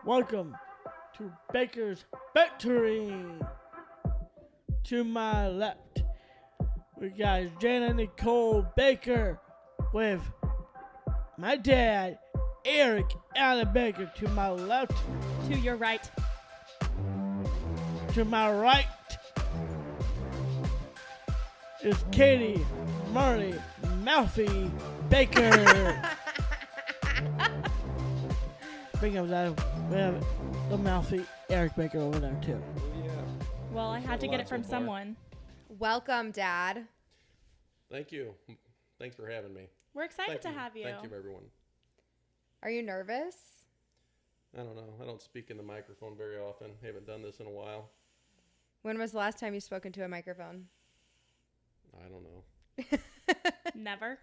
Welcome to Bakers Bantering. To my left, we got Jenna Nicole Baker with my dad, Eric Allen Baker. To my left. To your right. To my right is Katy, Marley, Mouthy Baker. Speaking of that, we have the Mouthy Eric Baker over there too. Yeah. Well, I had to get it from someone. Welcome, Dad. Thank you. Thanks for having me. We're excited to have you. Thank you, everyone. Are you nervous? I don't know. I don't speak in the microphone very often. Haven't done this in a while. When was the last time you spoke into a microphone? I don't know. Never.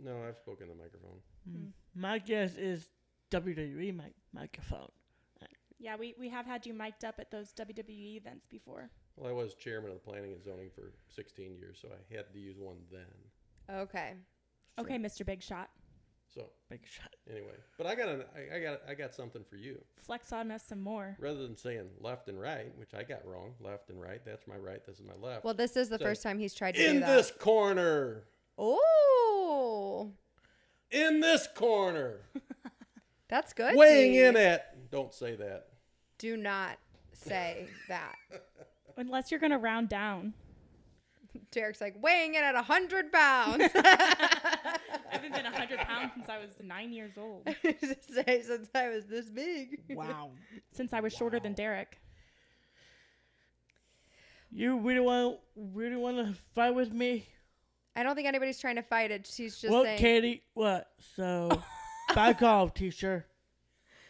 No, I've spoken in the microphone. My guess is WWE microphone. Yeah, we have had you mic'd up at those WWE events before. Well, I was chairman of the planning and zoning for 16 years, so I had to use one then. Okay. Sure. Okay, Mr. Big Shot. So Big shot. anyway, but I got something for you. Flex on us some more. Rather than saying left and right, which I got wrong, left and right. That's my right. This is my left. Well, this is the Say, first time he's tried to do in that. this corner. Oh, In this corner. that's good. Weighing T. in at. Don't say that. Do not say that. Unless you're going to round down. Derek's like, weighing in at 100 pounds. I haven't been 100 pounds since I was 9 years old. Say since I was this big. Wow. Since I was shorter than Derek. You really want to fight with me? I don't think anybody's trying to fight it. She's just Well, saying. Katy, what? So, back off, teacher.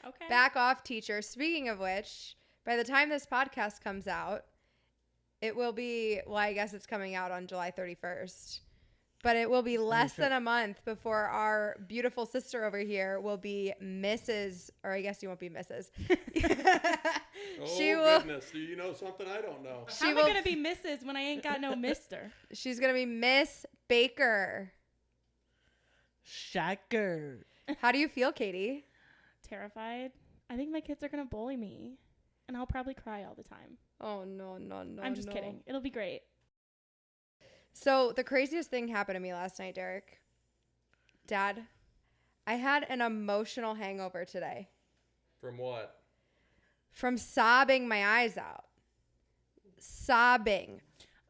Okay. Back off, teacher. Speaking of which, by the time this podcast comes out, it will be, well, I guess it's coming out on July 31st. But it will be less than a month before our beautiful sister over here will be Mrs. Or I guess you won't be Mrs. Goodness. Do you know something I don't know? How am I going to be Mrs. when I ain't got no mister? She's going to be Miss Baker. Shocker. How do you feel, Katy? Terrified. I think my kids are going to bully me. And I'll probably cry all the time. Oh, no. I'm just kidding. It'll be great. So the craziest thing happened to me last night, Derek. Dad, I had an emotional hangover today. From what? From sobbing my eyes out. Sobbing.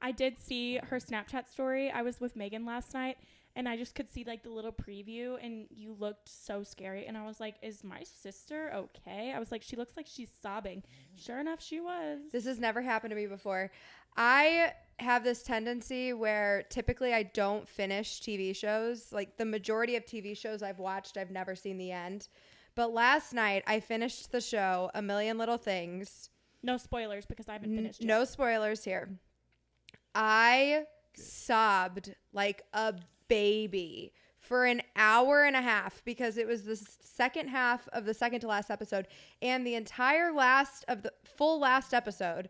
I did see her Snapchat story. I was with Megan last night, and I just could see like the little preview, and you looked so scary. And I was like, is my sister okay? I was like, she looks like she's sobbing. Sure enough, she was. This has never happened to me before. I have this tendency where typically I don't finish TV shows. Like the majority of TV shows I've watched, I've never seen the end. But last night I finished the show, A Million Little Things. No spoilers because I haven't finished it. No spoilers here. I sobbed like a baby for an hour and a half because it was the second half of the second to last episode, and the entire last of the full last episode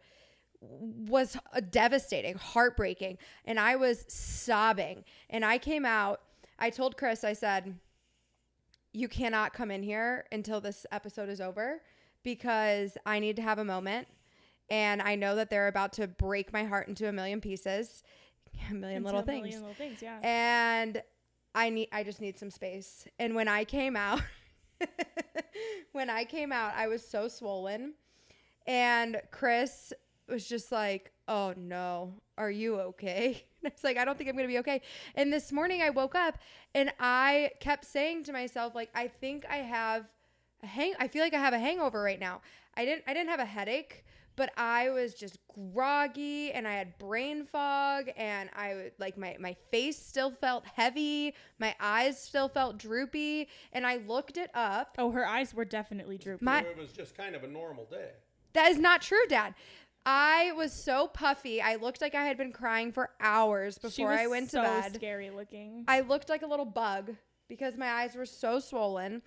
was devastating, heartbreaking, and I was sobbing. And I came out, I told Chris, I said, you cannot come in here until this episode is over because I need to have a moment. And I know that they're about to break my heart into a million pieces, a million little things. Yeah. And I just need some space. And when I came out, I was so swollen. And Chris was just like, oh no, are you okay? And I was like, I don't think I'm going to be okay. And this morning I woke up and I kept saying to myself, like, I think I have I feel like I have a hangover right now. I didn't have a headache, but I was just groggy and I had brain fog and my face still felt heavy. My eyes still felt droopy. And I looked it up. Oh, her eyes were definitely droopy. It was just kind of a normal day. That is not true, Dad. I was so puffy. I looked like I had been crying for hours before I went to bed. She was so scary looking. I looked like a little bug because my eyes were so swollen.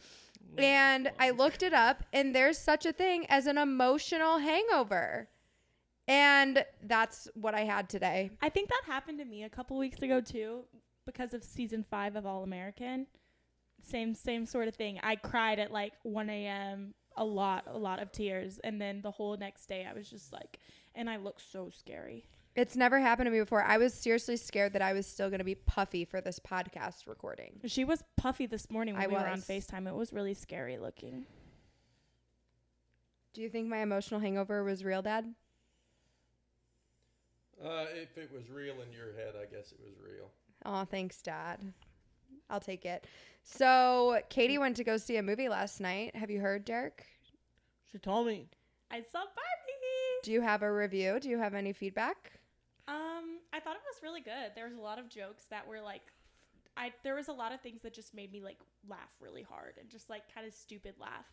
And I looked it up, and there's such a thing as an emotional hangover. And that's what I had today. I think that happened to me a couple weeks ago, too, because of season 5 of All American. Same sort of thing. I cried at like 1 a.m. a lot of tears. And then the whole next day I was just like, and I look so scary. It's never happened to me before. I was seriously scared that I was still going to be puffy for this podcast recording. She was puffy this morning when I we were on was. FaceTime. It was really scary looking. Do you think my emotional hangover was real, Dad? If it was real in your head, I guess it was real. Oh, thanks, Dad. I'll take it. So, Katy went to go see a movie last night. Have you heard, Derek? She told me. I saw Barbie. Do you have a review? Do you have any feedback? I thought it was really good. There was a lot of jokes that were like, there was a lot of things that just made me like laugh really hard and just like kind of stupid laugh.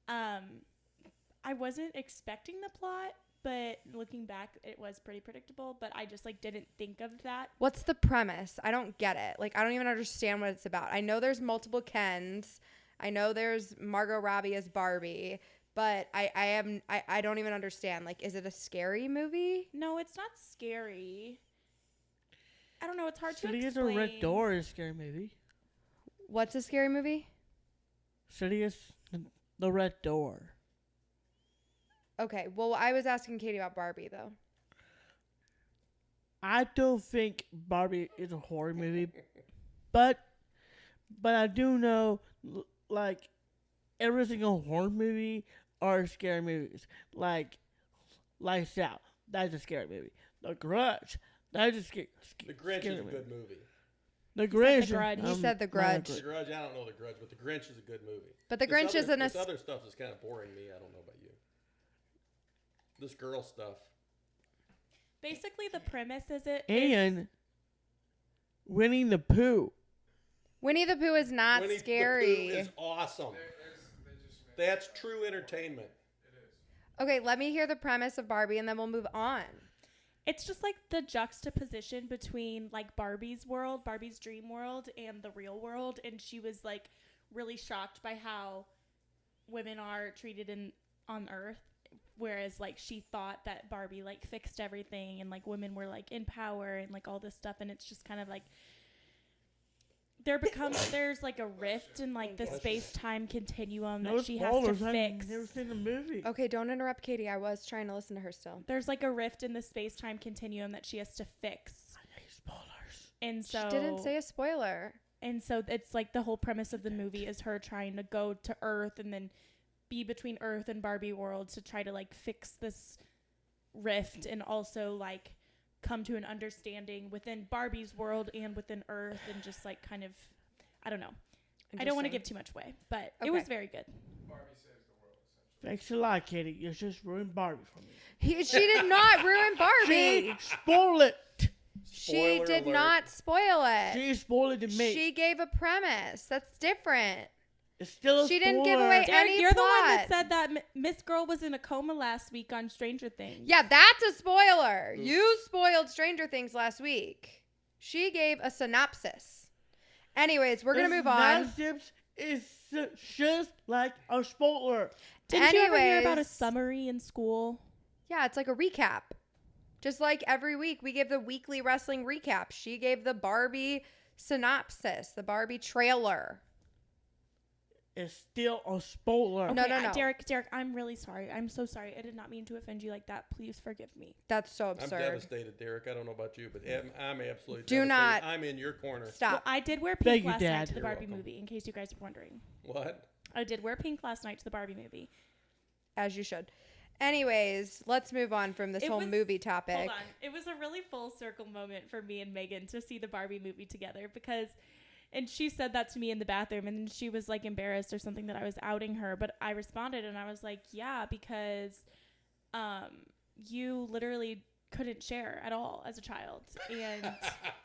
I wasn't expecting the plot, but looking back, it was pretty predictable, but I just like didn't think of that. What's the premise? I don't get it. Like, I don't even understand what it's about. I know there's multiple Kens. I know there's Margot Robbie as Barbie, but I don't even understand. Like, is it a scary movie? No, it's not scary. I don't know. It's hard to City is a explain. Red Door is a scary movie. What's a scary movie? City is the Red Door. Okay, well, I was asking Katy about Barbie, though. I don't think Barbie is a horror movie, but I do know like every single horror movie are scary movies. Like Lights Out, that's a scary movie. The Grudge, that's a scary The Grinch scary is a movie. good movie. The The Grinch. Grudge. He said The Grudge. The Grudge, I don't know The Grudge, but The Grinch is a good movie. But The This Grinch other, isn't a... This other stuff is kind of boring me. I don't know about you. This girl stuff. Basically, the premise is And Winnie the Pooh. Winnie the Pooh is not Winnie scary. the Pooh is awesome. That's true entertainment. Okay, let me hear the premise of Barbie and then we'll move on. it's just like the juxtaposition between like Barbie's world, Barbie's dream world, and the real world. And she was like really shocked by how women are treated on Earth. Whereas like she thought that Barbie like fixed everything and like women were like in power and like all this stuff. And it's just kind of like there's like a rift in like the space-time continuum that she has to fix. I've never seen the movie. Okay, don't interrupt Katy. I was trying to listen to her still. There's like a rift in the space-time continuum that she has to fix. I hate spoilers. And so She didn't say a spoiler. And so it's like the whole premise of the movie is her trying to go to Earth and then be between Earth and Barbie world to try to like fix this rift and also like come to an understanding within Barbie's world and within Earth and just like kind of, I don't know. I don't want to give too much away, but it was very good. Thanks a lot, Katy. You just ruined Barbie for me. She did not ruin Barbie. She spoiled it. She Spoiler did alert. not spoil it. She spoiled it to me. She gave a premise. That's different. It's still a She spoiler. didn't give away Derek, any you're plot. the one that said that Miss Girl was in a coma last week on Stranger Things. Yeah, that's a spoiler. You spoiled Stranger Things last week. She gave a synopsis. Anyways, we're going to move on. Synopsis is just like a spoiler. Didn't you ever hear about a Anyways. summary in school? Yeah, it's like a recap. Just like every week, we give the weekly wrestling recap. She gave the Barbie synopsis, the Barbie trailer. It's still a spoiler. No, Okay, no. Derek, I'm really sorry. I'm so sorry. I did not mean to offend you like that. Please forgive me. That's so I'm absurd. devastated, Derek. I don't know about you, but I'm absolutely Do devastated. not- I'm in your corner. Well, Stop. I did wear Thank pink you, last night Dad. to the You're Barbie welcome. movie, in case you guys are wondering. What? I did wear pink last night to the Barbie movie. As you should. Anyways, let's move on from this It whole was- movie topic. Hold on. It was a really full circle moment for me and Megan to see the Barbie movie together because, and she said that to me in the bathroom and she was like embarrassed or something that I was outing her, but I responded and I was like, yeah, because you literally couldn't share at all as a child and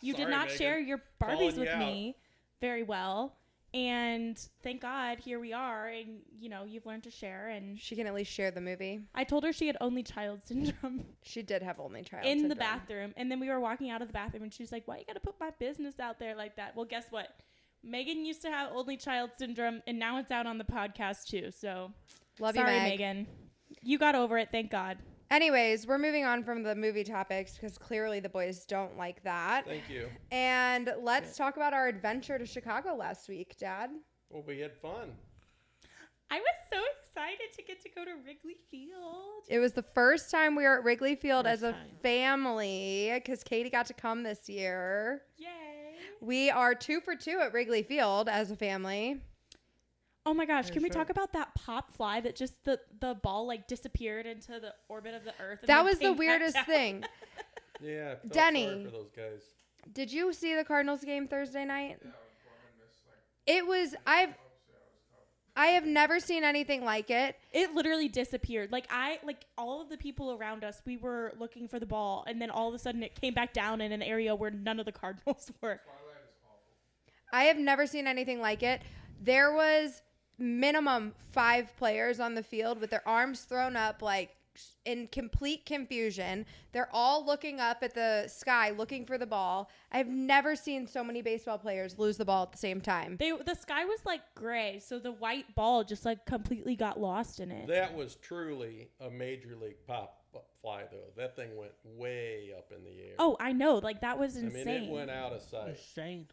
you did Sorry, not Megan. share your Calling Barbies you with out. me very well. And thank God, here we are, and you've learned to share. And She can at least share the movie. I told her she had only child syndrome She did have only child in the syndrome. bathroom, and then we were walking out of the bathroom, and she's like, "Why you gotta put my business out there like that?" Well, guess what? Megan used to have only child syndrome, and now it's out on the podcast too. So Love sorry, you, Meg. Megan. You got over it, thank God. Anyways, we're moving on from the movie topics because clearly the boys don't like that. Thank you. And let's talk about our adventure to Chicago last week, Dad. Well, we had fun. I was so excited to get to go to Wrigley Field. It was the first time we were at Wrigley Field as a First time. family because Katy got to come this year. Yay. We are 2 for 2 at Wrigley Field as a family. Oh my gosh, can we Sure. talk about that pop fly that just the ball like disappeared into the orbit of the earth? And That then was the came back weirdest down? thing. Yeah, I felt Denny. sorry for those guys. Did you see the Cardinals game Thursday night? Yeah, when Gorman missed like It was yeah, it was tough. I have never seen anything like it. It literally disappeared. Like all of the people around us, we were looking for the ball, and then all of a sudden it came back down in an area where none of the Cardinals were. Twilight is awful. I have never seen anything like it. There was minimum 5 players on the field with their arms thrown up like in complete confusion. They're all looking up at the sky looking for the ball. I've never seen so many baseball players lose the ball at the same time. The sky was like gray, so the white ball just like completely got lost in it. That was truly a major league pop fly, though. That thing went way up in the air. Oh, I know. Like that was I insane. mean, it went out of sight. Insane.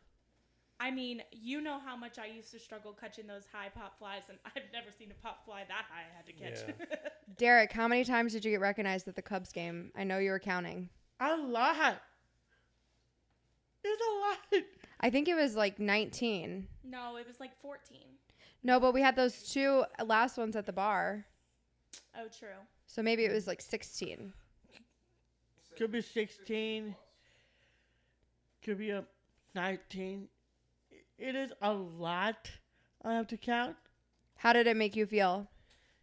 I mean, you know how much I used to struggle catching those high pop flies, and I've never seen a pop fly that high I had to catch. Derek, how many times did you get recognized at the Cubs game? I know you were counting. A lot. It's a lot. I think it was like 19. No, it was like 14. No, but we had those 2 last ones at the bar. Oh, true. So maybe it was like 16. Could be 16. Could be a 19. It is a lot I have to count. How did it make you feel?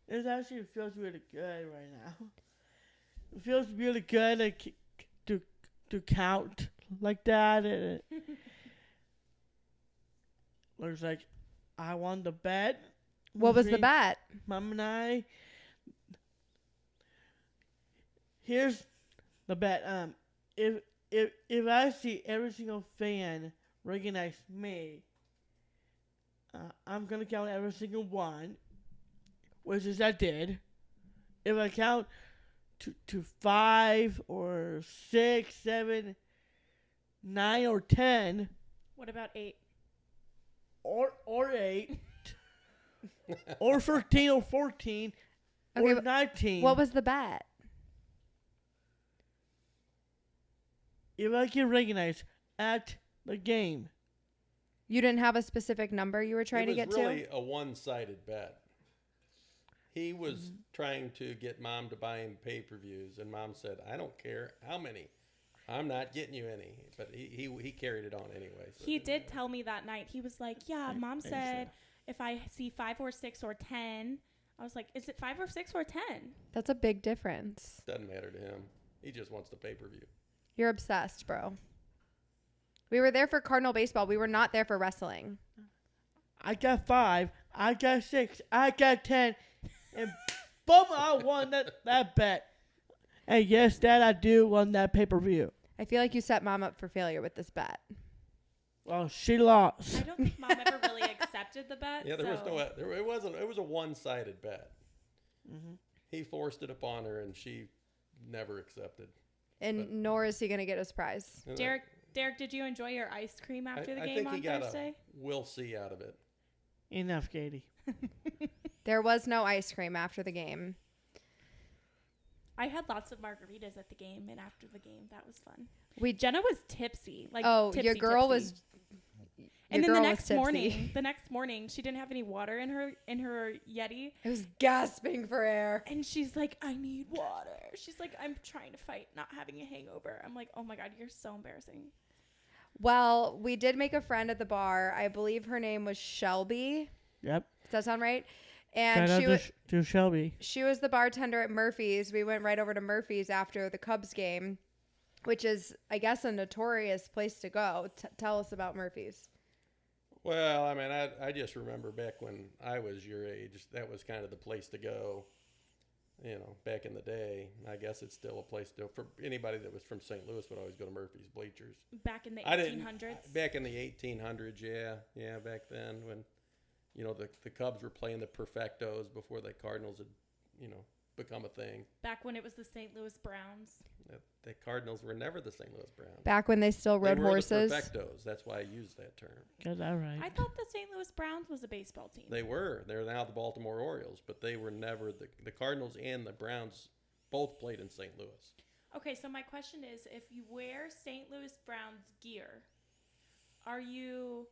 It actually feels really good right now. It feels really good to count like that. And it looks like I won the bet. What was the between bet? Mom and I. Here's the bet. If I see every single fan recognize me, I'm gonna count every single one, which is I did. If I count to 5 or 6, 7, 9 or 10 What about 8? or 8 or 13 or 14 Okay, or but 19, What was the bet? if I get recognized at the game, You didn't have a specific number you were trying to get It was really to? a one-sided bet. He was trying to get Mom to buy him pay-per-views, and Mom said, "I don't care how many. I'm not getting you any." But he carried it on anyway. So He did tell me that night. He was like, yeah, Mom said if I see 5 or 6 or 10. I was like, is it 5 or 6 or 10? That's a big difference. Doesn't matter to him. He just wants the pay-per-view. You're obsessed, bro. We were there for Cardinal baseball. We were not there for wrestling. I got 5, I got 6, I got 10, and boom, I won that bet. And yes, Dad, I do won that pay-per-view. I feel like you set Mom up for failure with this bet. Well, she lost. I don't think Mom ever really accepted the bet. Yeah, there was so- no. It wasn't. It was a one-sided bet. Mhm. He forced it upon her, and she never accepted. And But- nor is he going to get his prize. And Derek, did you enjoy your ice cream after the I game think on he got Thursday? a "we'll see" out of it. Enough, Katy. There was no ice cream after the game. I had lots of margaritas at the game and after the game. That was fun. We Jenna was tipsy. Like Oh, tipsy, your girl tipsy. was. And your then the girl was next tipsy. morning, she didn't have any water in her Yeti, It was gasping for air. and she's like, "I need water." She's like, "I'm trying to fight not having a hangover." I'm like, "Oh my god, you're so embarrassing." Well, we did make a friend at the bar. I believe her name was Shelby. Yep. Does that sound right? And Shout she out was to Shelby. she was the bartender at Murphy's. We went right over to Murphy's after the Cubs game, which is, I guess, a notorious place to go. Tell us about Murphy's. Well, I mean, I just remember back when I was your age, that was kind of the place to go. You know, back in the day. I guess it's still a place to for anybody that was from St. Louis would always go to Murphy's Bleachers. Back in the I didn't. 1800s. Back in the 1800s, yeah, back then when, you know, the Cubs were playing the Perfectos before the Cardinals had, you know, become a thing. Back when it was the St. Louis Browns. The Cardinals were never the St. Louis Browns. Back when they still They rode were horses. the perfectos. That's why I used that term. Got that right. I thought the St. Louis Browns was a baseball team. They were. They're now the Baltimore Orioles, but they were never the Cardinals and the Browns both played in St. Louis. Okay, so my question is, if you wear St. Louis Browns gear, are you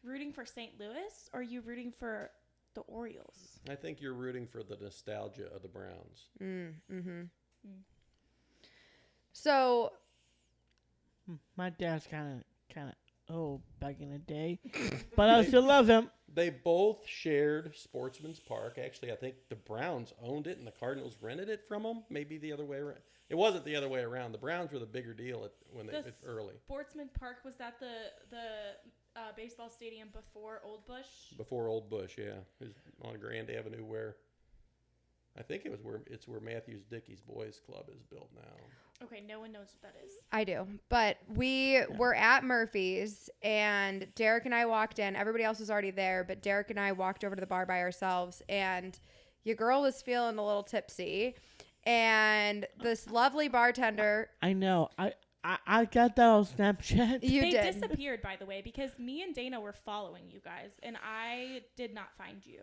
rooting for St. Louis or are you rooting for the Orioles? I think you're rooting for the nostalgia of the Browns. So My dad's kind of old back in the day, but I still love him. They both shared Sportsman's Park. Actually, I think the Browns owned it and the Cardinals rented it from them. Maybe the other way around. It wasn't the other way around. The Browns were the bigger deal it's early. Sportsman Park, was that the baseball stadium before Old Bush? Before Old Bush, yeah. It was on Grand Avenue where I think it's where Matthews Dickey's Boys Club is built now. Okay, no one knows what that is. I do. But we were at Murphy's, and Derek and I walked in. Everybody else was already there, but Derek and I walked over to the bar by ourselves, and your girl was feeling a little tipsy. And this lovely bartender. I know. I got that on Snapchat. They disappeared, by the way, because me and Dana were following you guys, and I did not find you.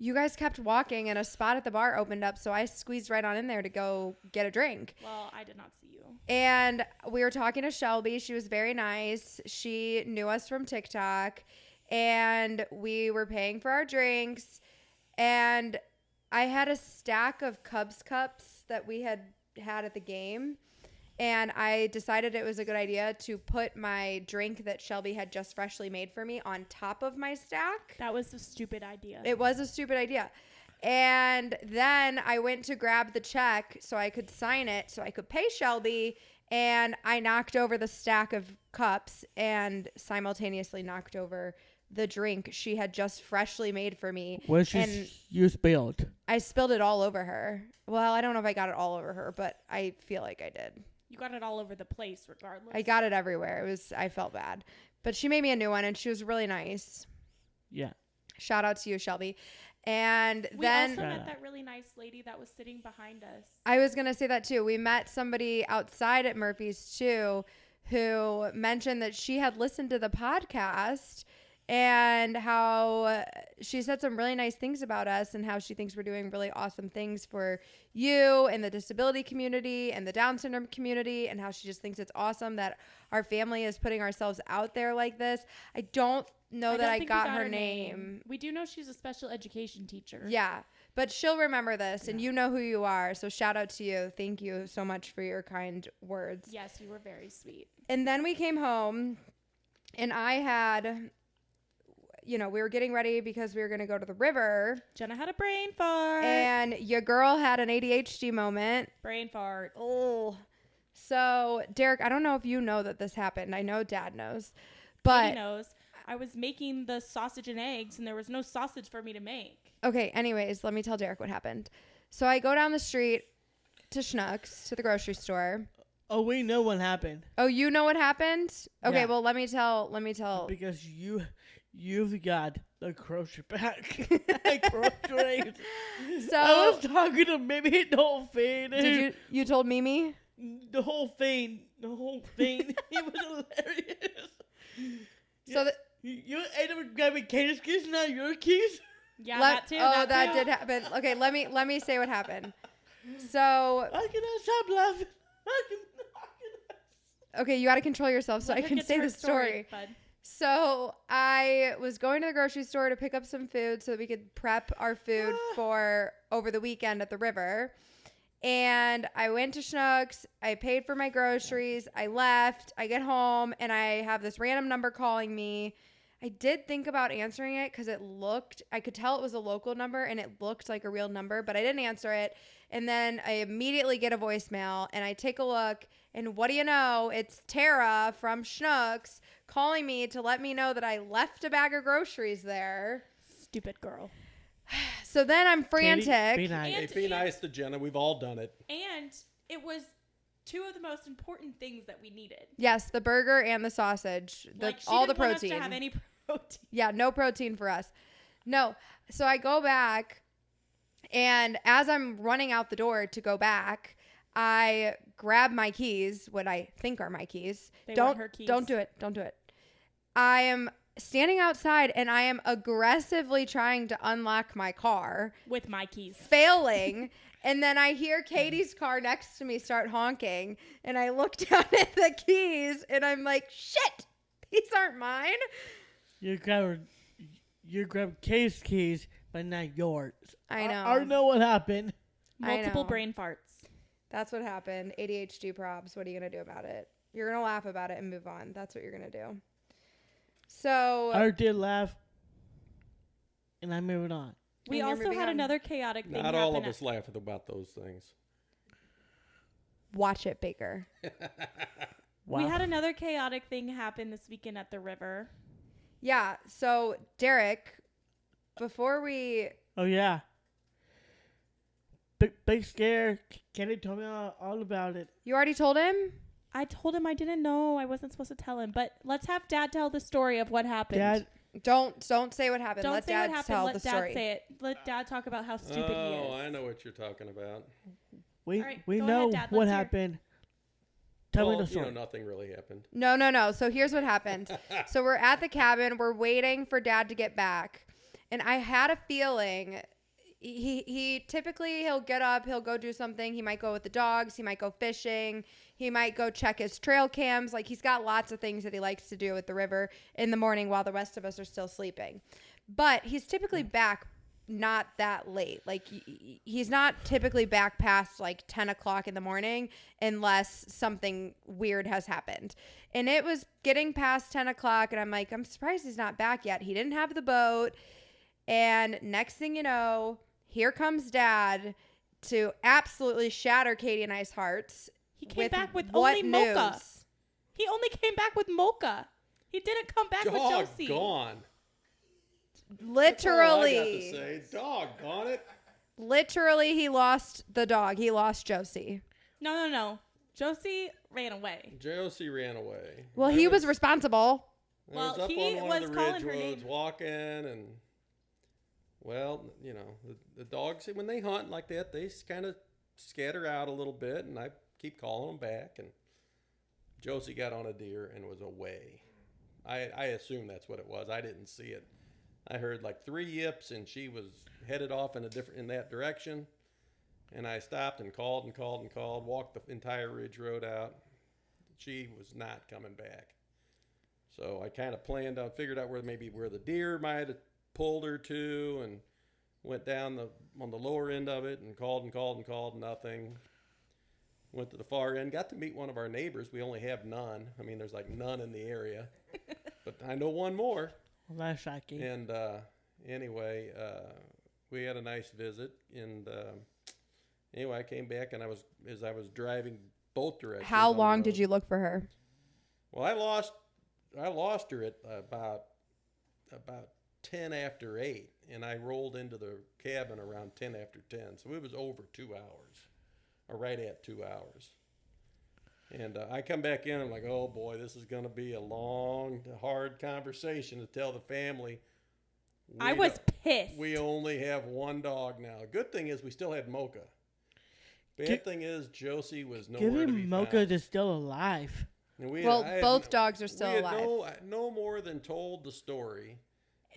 You guys kept walking, and a spot at the bar opened up, so I squeezed right on in there to go get a drink. Well, I did not see you. And we were talking to Shelby. She was very nice. She knew us from TikTok, and we were paying for our drinks. And I had a stack of Cubs cups that we had at the game. And I decided it was a good idea to put my drink that Shelby had just freshly made for me on top of my stack. That was a stupid idea. It was a stupid idea. And then I went to grab the check so I could sign it, so I could pay Shelby. And I knocked over the stack of cups and simultaneously knocked over the drink she had just freshly made for me. You spilled? I spilled it all over her. Well, I don't know if I got it all over her, but I feel like I did. You got it all over the place, regardless. I got it everywhere. I felt bad. But she made me a new one, and she was really nice. Yeah. Shout out to you, Shelby. And we then also met that really nice lady that was sitting behind us. I was going to say that too. We met somebody outside at Murphy's too who mentioned that she had listened to the podcast and how she said some really nice things about us and how she thinks we're doing really awesome things for you and the disability community and the Down syndrome community, and how she just thinks it's awesome that our family is putting ourselves out there like this. I don't know that I got her name. We do know she's a special education teacher. Yeah, but she'll remember this, and you know who you are, so shout out to you. Thank you so much for your kind words. Yes, you were very sweet. And then we came home, and I had... we were getting ready because we were going to go to the river. Jenna had a brain fart. And your girl had an ADHD moment. Brain fart. Oh. So, Derek, I don't know if you know that this happened. I know Dad knows. But Katy knows. I was making the sausage and eggs, and there was no sausage for me to make. Okay, anyways, let me tell Derek what happened. So, I go down the street to Schnucks, to the grocery store. Oh, we know what happened. Oh, you know what happened? Okay, Yeah. well, let me tell. Because you've got the grocery bag. Groceries. So I was talking to Mimi the whole thing. did you told Mimi? The whole thing. It was hilarious. So you ended up grabbing Katy's keys, not your keys. Yeah, that too. That did happen. Okay, let me say what happened. So I cannot stop laughing. okay, you got to control yourself so I can say the story. Bud. So I was going to the grocery store to pick up some food so that we could prep our food for over the weekend at the river. And I went to Schnucks. I paid for my groceries. I left. I get home, and I have this random number calling me. I did think about answering it because I could tell it was a local number, and it looked like a real number, but I didn't answer it. And then I immediately get a voicemail, and I take a look, and what do you know? It's Tara from Schnucks calling me to let me know that I left a bag of groceries there. Stupid girl. So then I'm frantic. Katy, be nice. And- Hey, be nice to Jenna. We've all done it. And it was two of the most important things that we needed. Yes, the burger and the sausage, Like, she all the didn't want us protein. to have any protein. Yeah, no protein for us. No. So I go back And as I'm running out the door to go back, I grab my keys, what I think are my keys. They Don't weren't her keys. Don't do it. Don't do it. I am standing outside and I am aggressively trying to unlock my car, With my keys. failing. And then I hear Katie's car next to me start honking. And I look down at the keys and I'm like, shit, these aren't mine. You grab Kate's keys, but not yours. I know. I know what happened. I Multiple know. brain farts. That's what happened. ADHD props. What are you going to do about it? You're going to laugh about it and move on. That's what you're going to do. So, I did laugh, and I moved on. We And you're also moving had on. another chaotic thing Not all happen of us laugh about those things. watch it, Baker. Wow. We had another chaotic thing happen this weekend at the river. Yeah. So, Derek, before we... Oh yeah. Big scare. Katy told me all about it. You already told him? I told him I didn't know. I wasn't supposed to tell him. But let's have Dad tell the story of what happened. Dad, Don't say what happened. Don't Let say Dad what happened. tell Let the Dad story. say it. Let Dad talk about how stupid he is. Oh, I know what you're talking about. we All right, we go know ahead, Dad. what Let's hear. happened. Tell well, me the story. nothing really happened. No. So here's what happened. So we're at the cabin. We're waiting for Dad to get back. And I had a feeling he typically he'll get up, he'll go do something. He might go with the dogs. He might go fishing. He might go check his trail cams. Like he's got lots of things that he likes to do at the river in the morning while the rest of us are still sleeping. But he's typically back not that late. Like he's not typically back past like 10 o'clock in the morning unless something weird has happened. And it was getting past 10 o'clock and I'm like, I'm surprised he's not back yet. He didn't have the boat. And next thing you know, here comes Dad to absolutely shatter Katie and I's hearts. He came back with what only mocha. news? He only came back with mocha. He didn't come back with Josie. Doggone. That's all I got to Literally, say. Doggone it. literally, he lost the dog. He lost Josie. No. Josie ran away. Josie ran away. Well, I he was responsible. I Well, was up he on one was of the calling ridge her roads name. walking, and well, you know, the dogs when they hunt like that, they kind of scatter out a little bit, and I keep calling them back, and Josie got on a deer and was away. I assume that's what it was. I didn't see it. I heard like 3 yips, and she was headed off in that direction. And I stopped and called, walked the entire ridge road out. She was not coming back. So I kind of figured out where the deer might have pulled her to, and went down on the lower end of it and called, nothing. Went to the far end, got to meet one of our neighbors. We only have none. I mean, there's like none in the area, but I know one more. Well, that's shocking. And anyway, we had a nice visit, and anyway, I came back, and as I was driving both directions. How on the long did road- you look for her? Well, I lost her at about 10 after 8, and I rolled into the cabin around 10 after 10. So it was over 2 hours, or right at 2 hours. And I come back in, I'm like, oh boy, this is going to be a long, hard conversation to tell the family. I was pissed. We only have one dog now. Good thing is we still had Mocha. Bad Give- thing is Josie was Give nowhere to be him Mocha found. is still alive. And I Well, had both dogs are still we had alive. no more than told the story.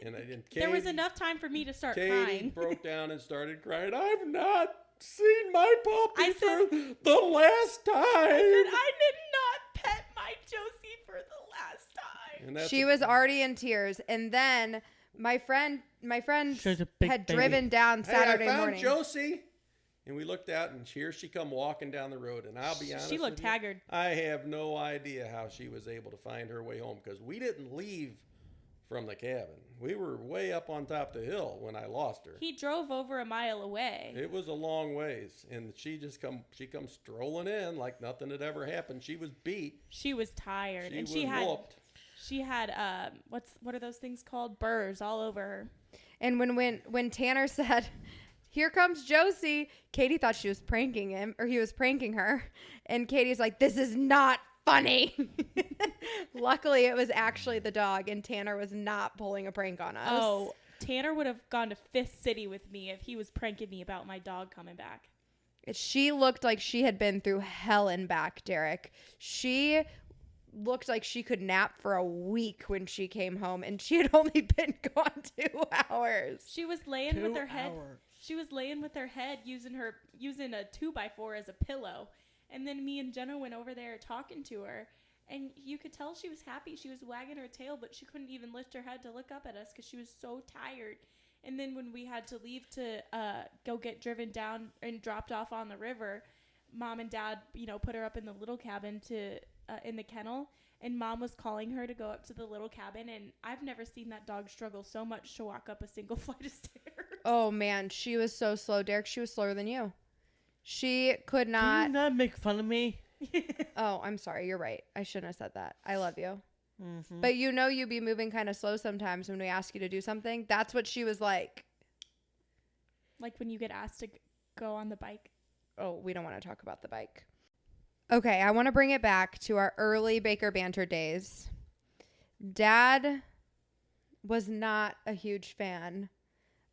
And There was Katy- enough time for me to start Katy crying. broke down and started crying. I've not seen my puppy I said- for the last time. I said, I did not pet my Josie for the last time. And that's She was already in tears, and then my friend She's a big had baby. driven down Saturday hey, I found morning. Josie. And we looked out, and here she come walking down the road. And I'll be honest She looked with you, haggard. I have no idea how she was able to find her way home, because we didn't leave from the cabin. We were way up on top of the hill when I lost her. He drove over a mile away. It was a long ways, and she comes strolling in like nothing had ever happened. She was beat. She was tired, She and was she whooped. had what are those things called? Burrs all over her. And when Tanner said, "Here comes Josie," Katie thought she was pranking him, or he was pranking her. And Katie's like, "This is not funny." Luckily, it was actually the dog, and Tanner was not pulling a prank on us. Oh, Tanner would have gone to Fifth City with me if he was pranking me about my dog coming back. She looked like she had been through hell and back, Derek. She looked like she could nap for a week when she came home, and she had only been gone 2 hours. She was laying 2 with her head. hours. She was laying with her head using a 2x4 as a pillow. And then me and Jenna went over there talking to her. And you could tell she was happy. She was wagging her tail, but she couldn't even lift her head to look up at us because she was so tired. And then when we had to leave to go get driven down and dropped off on the river, Mom and Dad, put her up in the little cabin in the kennel. And Mom was calling her to go up to the little cabin. And I've never seen that dog struggle so much to walk up a single flight of stairs. Oh, man. She was so slow, Derek. She was slower than you. She could Can not. you not make fun of me? Oh, I'm sorry. You're right. I shouldn't have said that. I love you. Mm-hmm. But you be moving kind of slow sometimes when we ask you to do something. That's what she was like. Like when you get asked to go on the bike. Oh, we don't want to talk about the bike. Okay, I want to bring it back to our early Baker Banter days. Dad was not a huge fan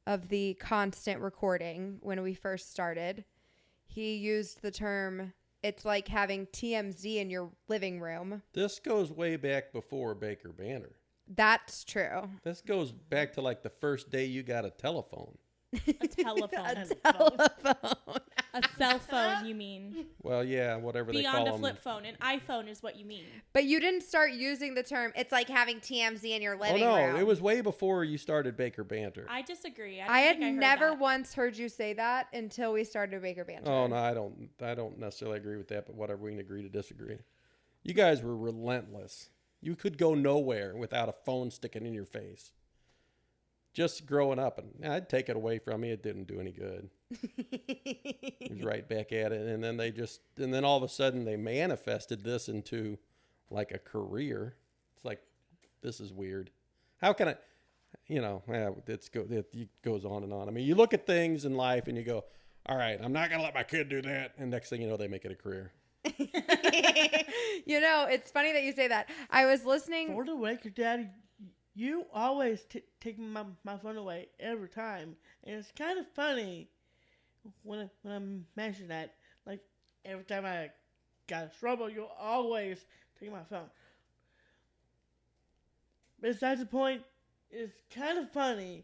of the constant recording when we first started. He used the term, it's like having TMZ in your living room. This goes way back before Baker Banter. That's true. This goes back to like the first day you got a telephone. A telephone. A telephone. A cell phone, you mean. Well, yeah, whatever they Beyond call a them. flip phone. An iPhone is what you mean. But you didn't start using the term, it's like having TMZ in your Oh living no, room. it was way before you started Baker Banter. I disagree. I had don't think never heard that. once heard you say that until we started Baker Banter. Oh no, I don't necessarily agree with that, but whatever, we can agree to disagree. You guys were relentless. You could go nowhere without a phone sticking in your face. Just growing up, and I'd take it away from you. It didn't do any good. He was right back at it, and then all of a sudden they manifested this into like a career. It's like, this is weird. How can I? It goes on and on. I mean, you look at things in life and you go, all right, I'm not gonna let my kid do that, and next thing you know, they make it a career. It's funny that you say that. I was listening. For the record, Daddy, you always take my phone away every time. And it's kind of funny when I mention that. Like, every time I got in trouble, you always take my phone. Besides the point, it's kind of funny.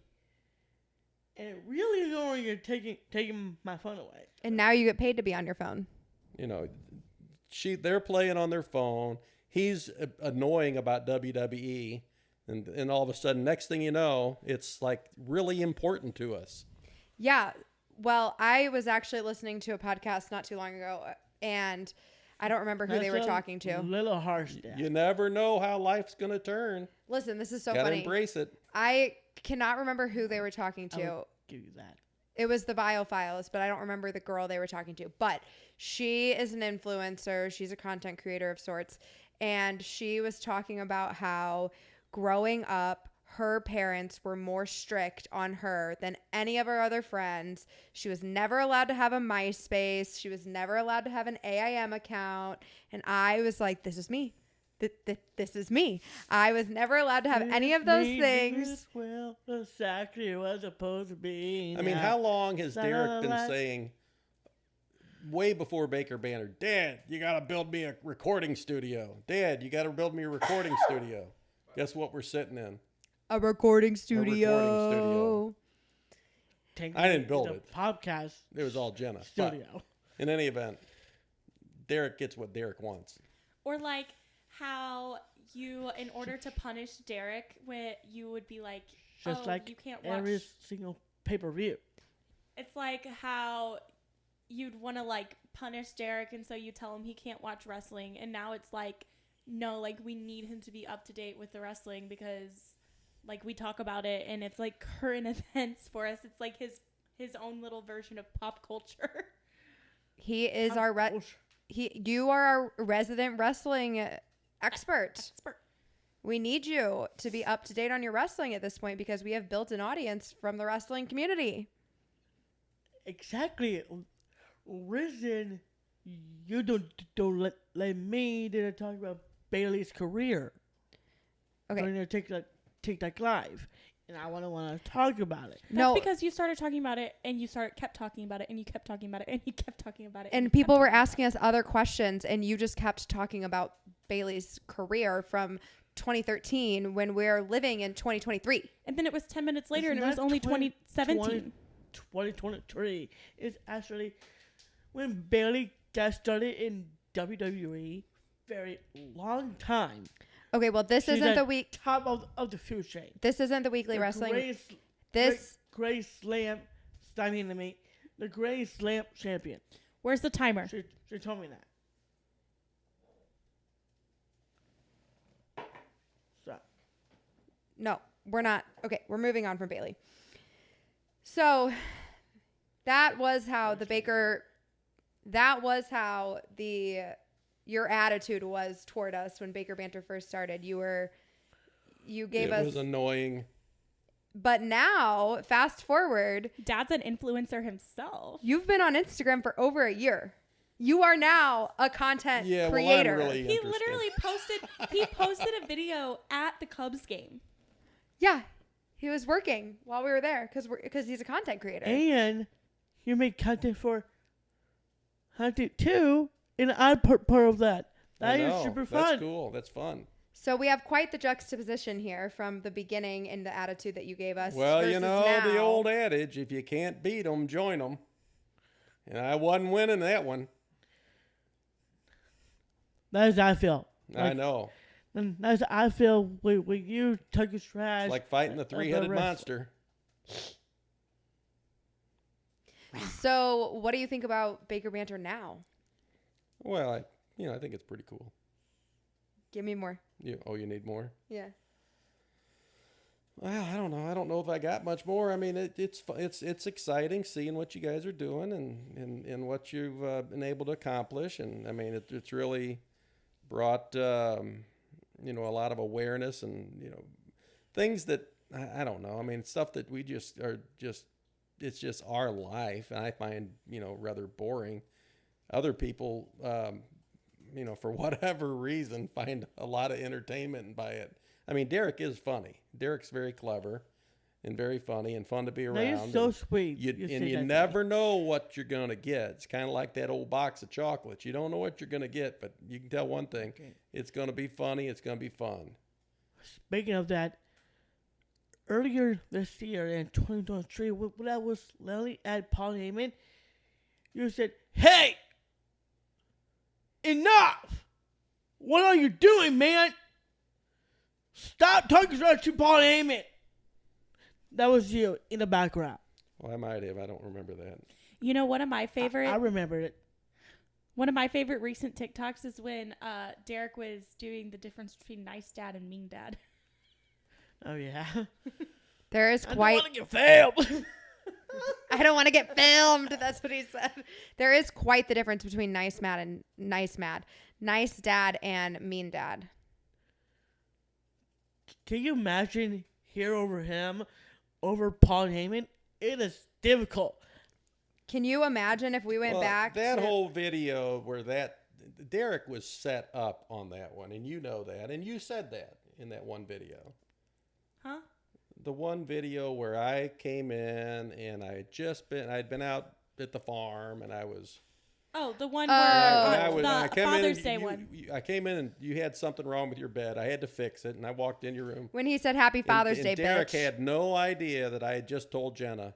And it really annoying you're taking my phone away. And now you get paid to be on your phone. They're playing on their phone. He's annoying about WWE. And all of a sudden, next thing you know, it's like really important to us. Yeah. Well, I was actually listening to a podcast not too long ago, and I don't remember who they were talking to. A little harsh, Dad. You never know how life's going to turn. Listen, this is so Gotta funny. embrace it. I cannot remember who they were talking I to. will give you that. It was the Biofiles, but I don't remember the girl they were talking to. But she is an influencer. She's a content creator of sorts. And she was talking about how growing up, her parents were more strict on her than any of her other friends. She was never allowed to have a MySpace. She was never allowed to have an AIM account. And I was like, this is me. This is me. I was never allowed to have any of those things. Well, exactly was supposed to be. I mean, how long has Derek been saying, way before Baker Banter, Dad, you got to build me a recording studio. Dad, you got to build me a recording studio. Guess what we're sitting in? A recording studio. I didn't build it. Podcast It was all Jenna. studio. But in any event, Derek gets what Derek wants. Or like how you, in order to punish Derek, when you would be like, Just like you can't watch. every single pay-per-view. It's like how you'd want to like punish Derek, and so you tell him he can't watch wrestling, and now it's like, no, like we need him to be up to date with the wrestling because like we talk about it and it's like current events for us. It's like his own little version of pop culture. He is you are our resident wrestling expert. We need you to be up to date on your wrestling at this point because we have built an audience from the wrestling community. Exactly. Reason you don't let me talk about Bailey's career. Okay. During their TikTok live. and I want to talk about it. That's No, because you started talking about it, and you kept talking about it, and you kept talking about it, and you kept talking about it. and you people kept were talking about asking us other questions, and you just kept talking about Bailey's career from 2013 when we're living in 2023. it. And then it was 10 minutes later, It's and it was not only 20 2017. 2023 is actually when Bailey got started in WWE. Very long time. Okay, well, this She's isn't at the week. top of the food chain. This isn't the weekly The wrestling. greatest- This great slam, stunning to me. The greatest slam champion. Where's the timer? She told me that. So no, we're not. Okay, we're moving on from Bailey. So that was how the Baker. That was how your attitude was toward us when Baker Banter first started. You gave It us. was annoying. But now, fast forward, Dad's an influencer himself. you've been on Instagram for over a year. You are now a content Yeah, creator. well, I'm really He interested. literally posted a video at the Cubs game. Yeah, he was working while we were there because he's a content creator. and you make content for Hunted too, and I'm part of that. I That is know. super That's fun. cool. That's fun. So we have quite the juxtaposition here from the beginning and the attitude that you gave us. Well, you versus know the now. old adage: if you can't beat them, join them. And I wasn't winning that one. That is how I feel. I know. And that's how I feel when you took your trash. It's like fighting the of the three-headed wrestler. monster. So what do you think about Baker Banter now? Well, I think it's pretty cool. Give me more. You need more? Yeah. Well, I don't know. I don't know if I got much more. I mean, it's exciting seeing what you guys are doing and what you've been able to accomplish. And I mean, it's really brought a lot of awareness and things that I don't know. I mean, stuff that we just are just it's just our life, and I find rather boring. Other people, for whatever reason, find a lot of entertainment by it. I mean, Derek is funny. Derek's very clever and very funny and fun to be That around. is so and sweet. You say that you to me. never know what you're going to get. It's kind of like that old box of chocolates. You don't know what you're going to get, but you can tell one thing. Okay. It's going to be funny. It's going to be fun. Speaking of that, earlier this year in 2023, when I was literally at Paul Heyman, you said, "Hey, enough! What are you doing, man? Stop talking to Paul Heyman." That was you in the background. Well, I might have. I don't remember that. One of my favorite I remember it. one of my favorite recent TikToks is when Derek was doing the difference between nice dad and mean dad. Oh yeah. There is I don't quite. want to get failed. I don't want to get filmed. That's what he said. There is quite the difference between nice dad and mean dad. Can you imagine here over him, over Paul Heyman? It is difficult. Can you imagine if we went Well, back that to whole video where Derek was set up on that one, and you know that, and you said that in that one video. Huh? The one video where I came in and I'd been out at the farm and I was. Oh, the one Oh. where when I the came Father's in, Day one. I came in and you had something wrong with your bed. I had to fix it, and I walked in your room. when he said Happy Father's Day, and Derek bitch? had no idea that I had just told Jenna,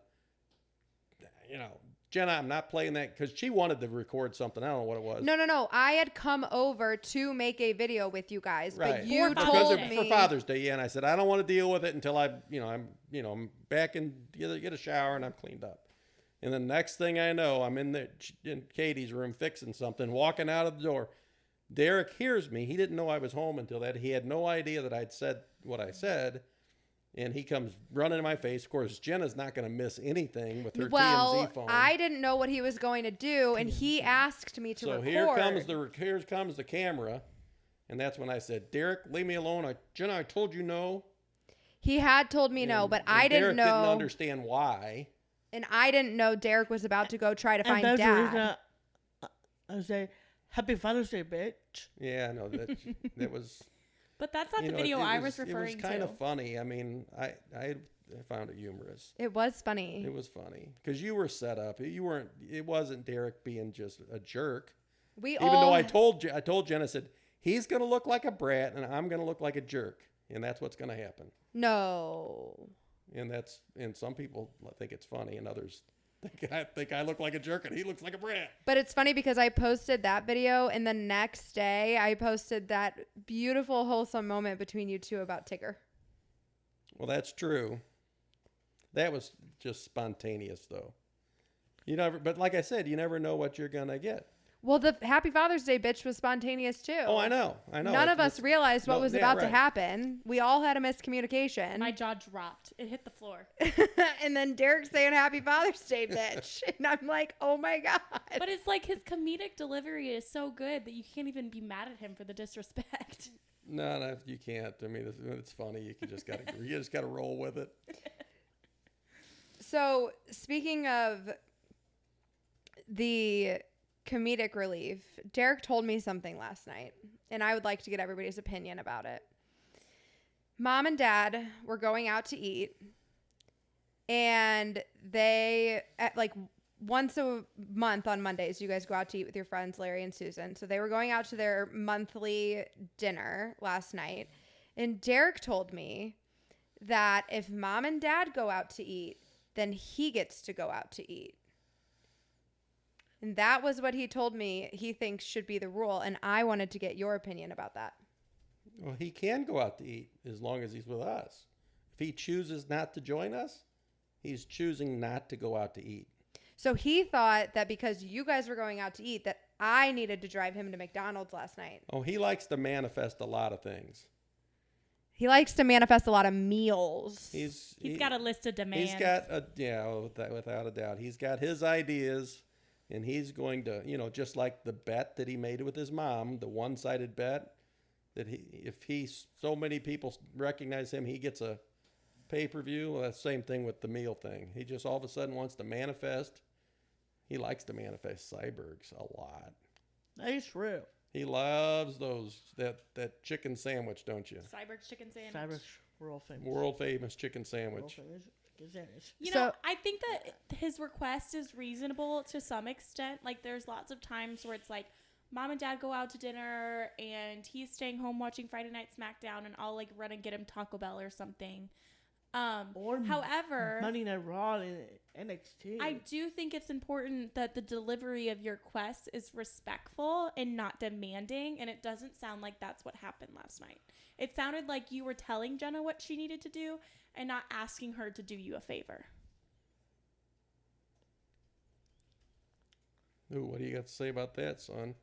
Jenna, I'm not playing that, because she wanted to record something. I don't know what it was. No. I had come over to make a video with you guys, Right. but you For Because told it- me for Father's Day, yeah. And I said, I don't want to deal with it until I'm back and get a shower and I'm cleaned up. And the next thing I know, I'm in Katy's room fixing something, walking out of the door. Derek hears me. He didn't know I was home until that. He had no idea that I'd said what I said. And he comes running in my face. Of course, Jenna's not going to miss anything with her TMZ phone. I didn't know what he was going to do, and he asked me to So record. here comes the camera. And that's when I said, Derek, leave me alone. Jenna, I told you no. He had told me no, but I didn't Derek didn't know, understand why. and I didn't know Derek was about to go try to find and that's the reason Dad. I say, "Happy Father's Day, bitch." Yeah, I know that was. But that's not the it video I was referring It was kind to. of funny. I mean, I found it humorous. It was funny. It was funny because you were set up. You weren't. It wasn't Derek being just a jerk. Even though I told Jenna, I said he's gonna look like a brat and I'm gonna look like a jerk, and that's what's gonna happen. No. And some people think it's funny, and others think I look like a jerk and he looks like a brat. But it's funny because I posted that video, and the next day I posted that beautiful, wholesome moment between you two about Tigger. Well, that's true. That was just spontaneous, though. But like I said, you never know what you're gonna get. Well, the Happy Father's Day bitch was spontaneous too. Oh, I know. None of us realized what was about to happen. We all had a miscommunication. My jaw dropped. It hit the floor. And then Derek saying Happy Father's Day, bitch. And I'm like, oh my God. But it's like his comedic delivery is so good that you can't even be mad at him for the disrespect. No, you can't. I mean, it's funny. You just gotta roll with it. So speaking of the comedic relief, Derek told me something last night, and I would like to get everybody's opinion about it. Mom and Dad were going out to eat, and they, at like once a month on Mondays, you guys go out to eat with your friends, Larry and Susan. So they were going out to their monthly dinner last night, and Derek told me that if Mom and Dad go out to eat, then he gets to go out to eat. And that was what he told me he thinks should be the rule. And I wanted to get your opinion about that. Well, he can go out to eat as long as he's with us. If he chooses not to join us, he's choosing not to go out to eat. So he thought that because you guys were going out to eat, that I needed to drive him to McDonald's last night. Oh, he likes to manifest a lot of things. He likes to manifest a lot of meals. He's got a list of demands. He's got without a doubt. He's got his ideas. And he's going to, just like the bet that he made with his mom, the one-sided bet, that if so many people recognize him, he gets a pay-per-view. Well, that's the same thing with the meal thing. He just all of a sudden wants to manifest. He likes to manifest cyborgs a lot. That's true. He loves that chicken sandwich, don't you? Cyber's chicken sandwich. Cyber's world famous. World famous chicken sandwich. World famous chicken sandwich. You know, I think that his request is reasonable to some extent. Like, there's lots of times where it's like, Mom and Dad go out to dinner, and he's staying home watching Friday Night SmackDown, and I'll, like, run and get him Taco Bell or something. However, Monday Night Raw and NXT. I do think it's important that the delivery of your quest is respectful and not demanding, and it doesn't sound like that's what happened last night. It sounded like you were telling Jenna what she needed to do and not asking her to do you a favor. Ooh, what do you got to say about that, son?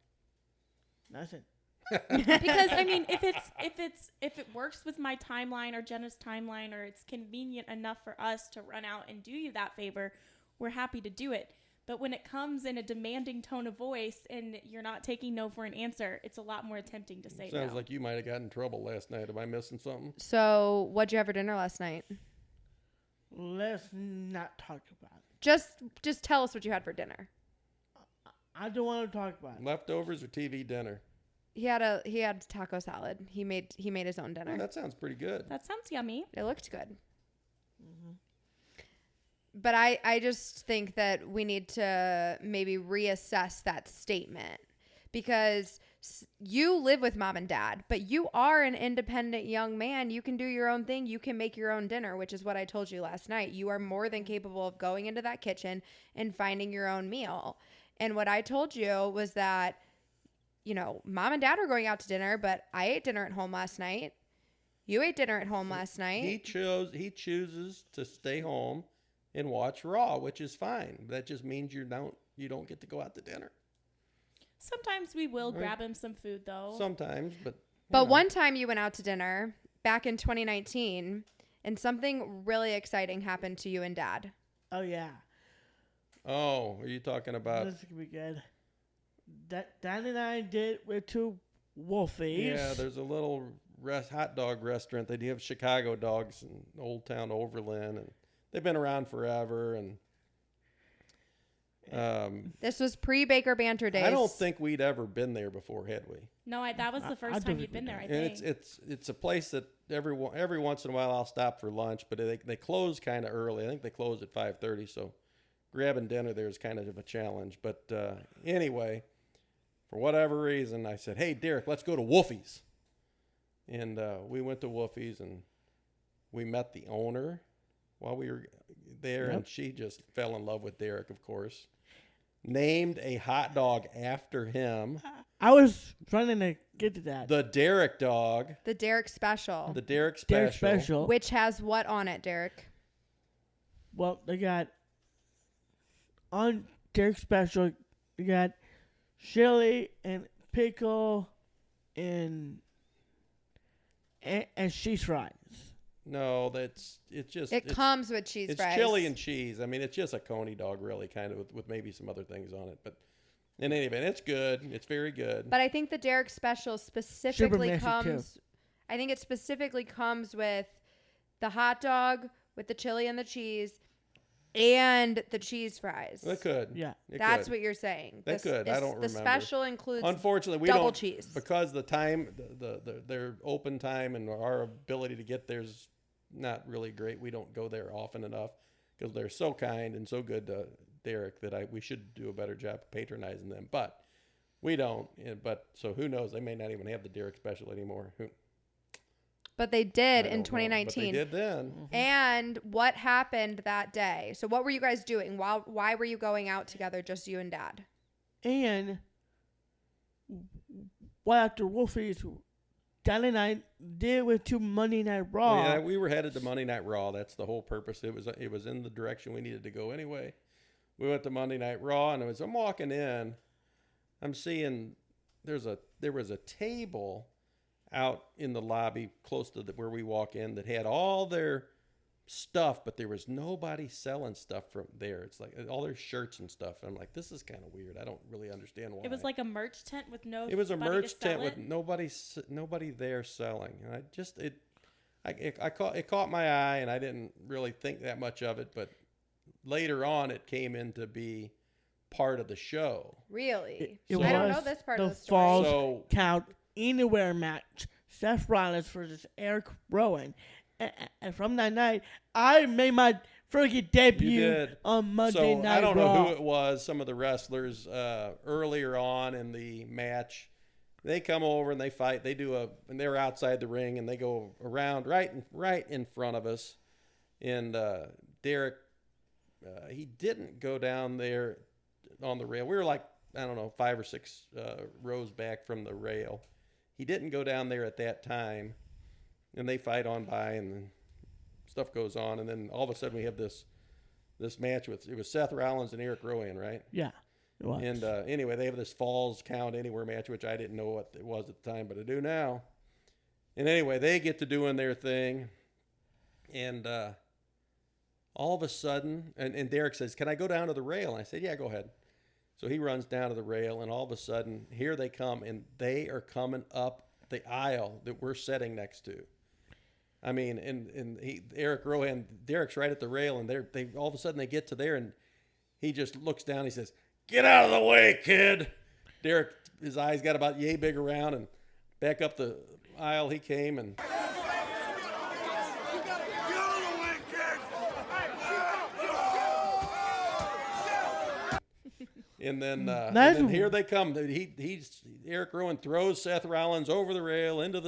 Nothing. Because I mean, if it works with my timeline or Jenna's timeline, or it's convenient enough for us to run out and do you that favor, we're happy to do it. But when it comes in a demanding tone of voice and you're not taking no for an answer, it's a lot more tempting to say no. Sounds like you might have gotten in trouble last night. Am I missing something? So what'd you have for dinner last night? Let's not talk about it. Just tell us what you had for dinner. I don't want to talk about it. Leftovers or TV dinner? He had taco salad. He made his own dinner. Oh, that sounds pretty good. That sounds yummy. It looked good. Mm-hmm. But I just think that we need to maybe reassess that statement, because you live with Mom and Dad, but you are an independent young man. You can do your own thing. You can make your own dinner, which is what I told you last night. You are more than capable of going into that kitchen and finding your own meal. And what I told you was that, Mom and Dad were going out to dinner, but I ate dinner at home last night. You ate dinner at home last night. He chooses to stay home and watch Raw, which is fine. That just means you don't get to go out to dinner. Sometimes we will grab him some food, though. Sometimes, but one time you went out to dinner back in 2019, and something really exciting happened to you and Dad. Oh, yeah. Oh, are you talking about? This could be good. Dan and I went to Wolfie's. Yeah, there's a little hot dog restaurant. They do have Chicago dogs in Old Town Overland, and they've been around forever. This was pre-Baker Banter days. I don't think we'd ever been there before, had we? No, that was the I first time you'd been there, I And think. it's a place that every once in a while I'll stop for lunch, but they close kind of early. I think they close at 5:30, so grabbing dinner there is kind of a challenge. But anyway, for whatever reason, I said, "Hey, Derek, let's go to Wolfie's," and we went to Wolfie's and we met the owner while we were there, and she just fell in love with Derek, of course. Named a hot dog after him. I was trying to get to that. The Derek dog. The Derek special. The Derek special. Derek special. Which has what on it, Derek? Well, they got on Derek special. You got chili and pickle and cheese fries. No, it's Comes with cheese it's fries. chili and cheese. I mean, it's just a coney dog, really, kind of with maybe some other things on it. But in any event, it's good. It's very good. But I think the Derek special specifically messy, comes. too. I think it specifically comes with the hot dog with the chili and the cheese, and the cheese fries. It could. Yeah. It That's could. what you're saying. That could. I don't The remember. special includes Unfortunately, we double don't cheese. because the time, their open time and our ability to get there's not really great. We don't go there often enough because they're so kind and so good to Derek that we should do a better job of patronizing them, but we don't. But so who knows? They may not even have the Derek special anymore. But they did I in don't know. 2019. But they did then. And what happened that day? So what were you guys doing? Why were you going out together, just you and Dad? And well, after Wolfie's, Dad and I went to Monday Night Raw. Yeah, we were headed to Monday Night Raw. That's the whole purpose. It was in the direction we needed to go anyway. We went to Monday Night Raw, and I'm walking in, I'm seeing there was a table out in the lobby close to where we walk in that had all their stuff, but there was nobody selling stuff from there. It's like all their shirts and stuff. I'm like, this is kind of weird. I don't really understand why. It was like a merch tent with no. It was a merch tent with nobody there selling, and it caught my eye, and I didn't really think that much of it. But later on, it came in to be part of the show. Really? It I don't was know this part the of the story. Falls So Count Anywhere match. Seth Rollins versus Eric Rowan. And from that night, I made my freaking debut you did. on Monday So Night I don't Raw. know who it was. Some of the wrestlers earlier on in the match, they come over and they fight. And they're outside the ring and they go around right in front of us. And Derek, he didn't go down there on the rail. We were like, I don't know, 5 or 6 rows back from the rail. He didn't go down there at that time. And they fight on by, and then stuff goes on, and then all of a sudden we have this match it was Seth Rollins and Eric Rowan, right? Yeah, it was. And anyway, they have this Falls Count Anywhere match, which I didn't know what it was at the time, but I do now. And anyway, they get to doing their thing, and all of a sudden, and Derek says, "Can I go down to the rail?" And I said, "Yeah, go ahead." So he runs down to the rail, and all of a sudden, here they come, and they are coming up the aisle that we're sitting next to. I mean, Eric Rowan, Derek's right at the rail, and they all of a sudden they get to there, and he just looks down. He says, "Get out of the way, kid." Derek, his eyes got about yay big around, and back up the aisle he came, and and then here they come. Eric Rowan throws Seth Rollins over the rail into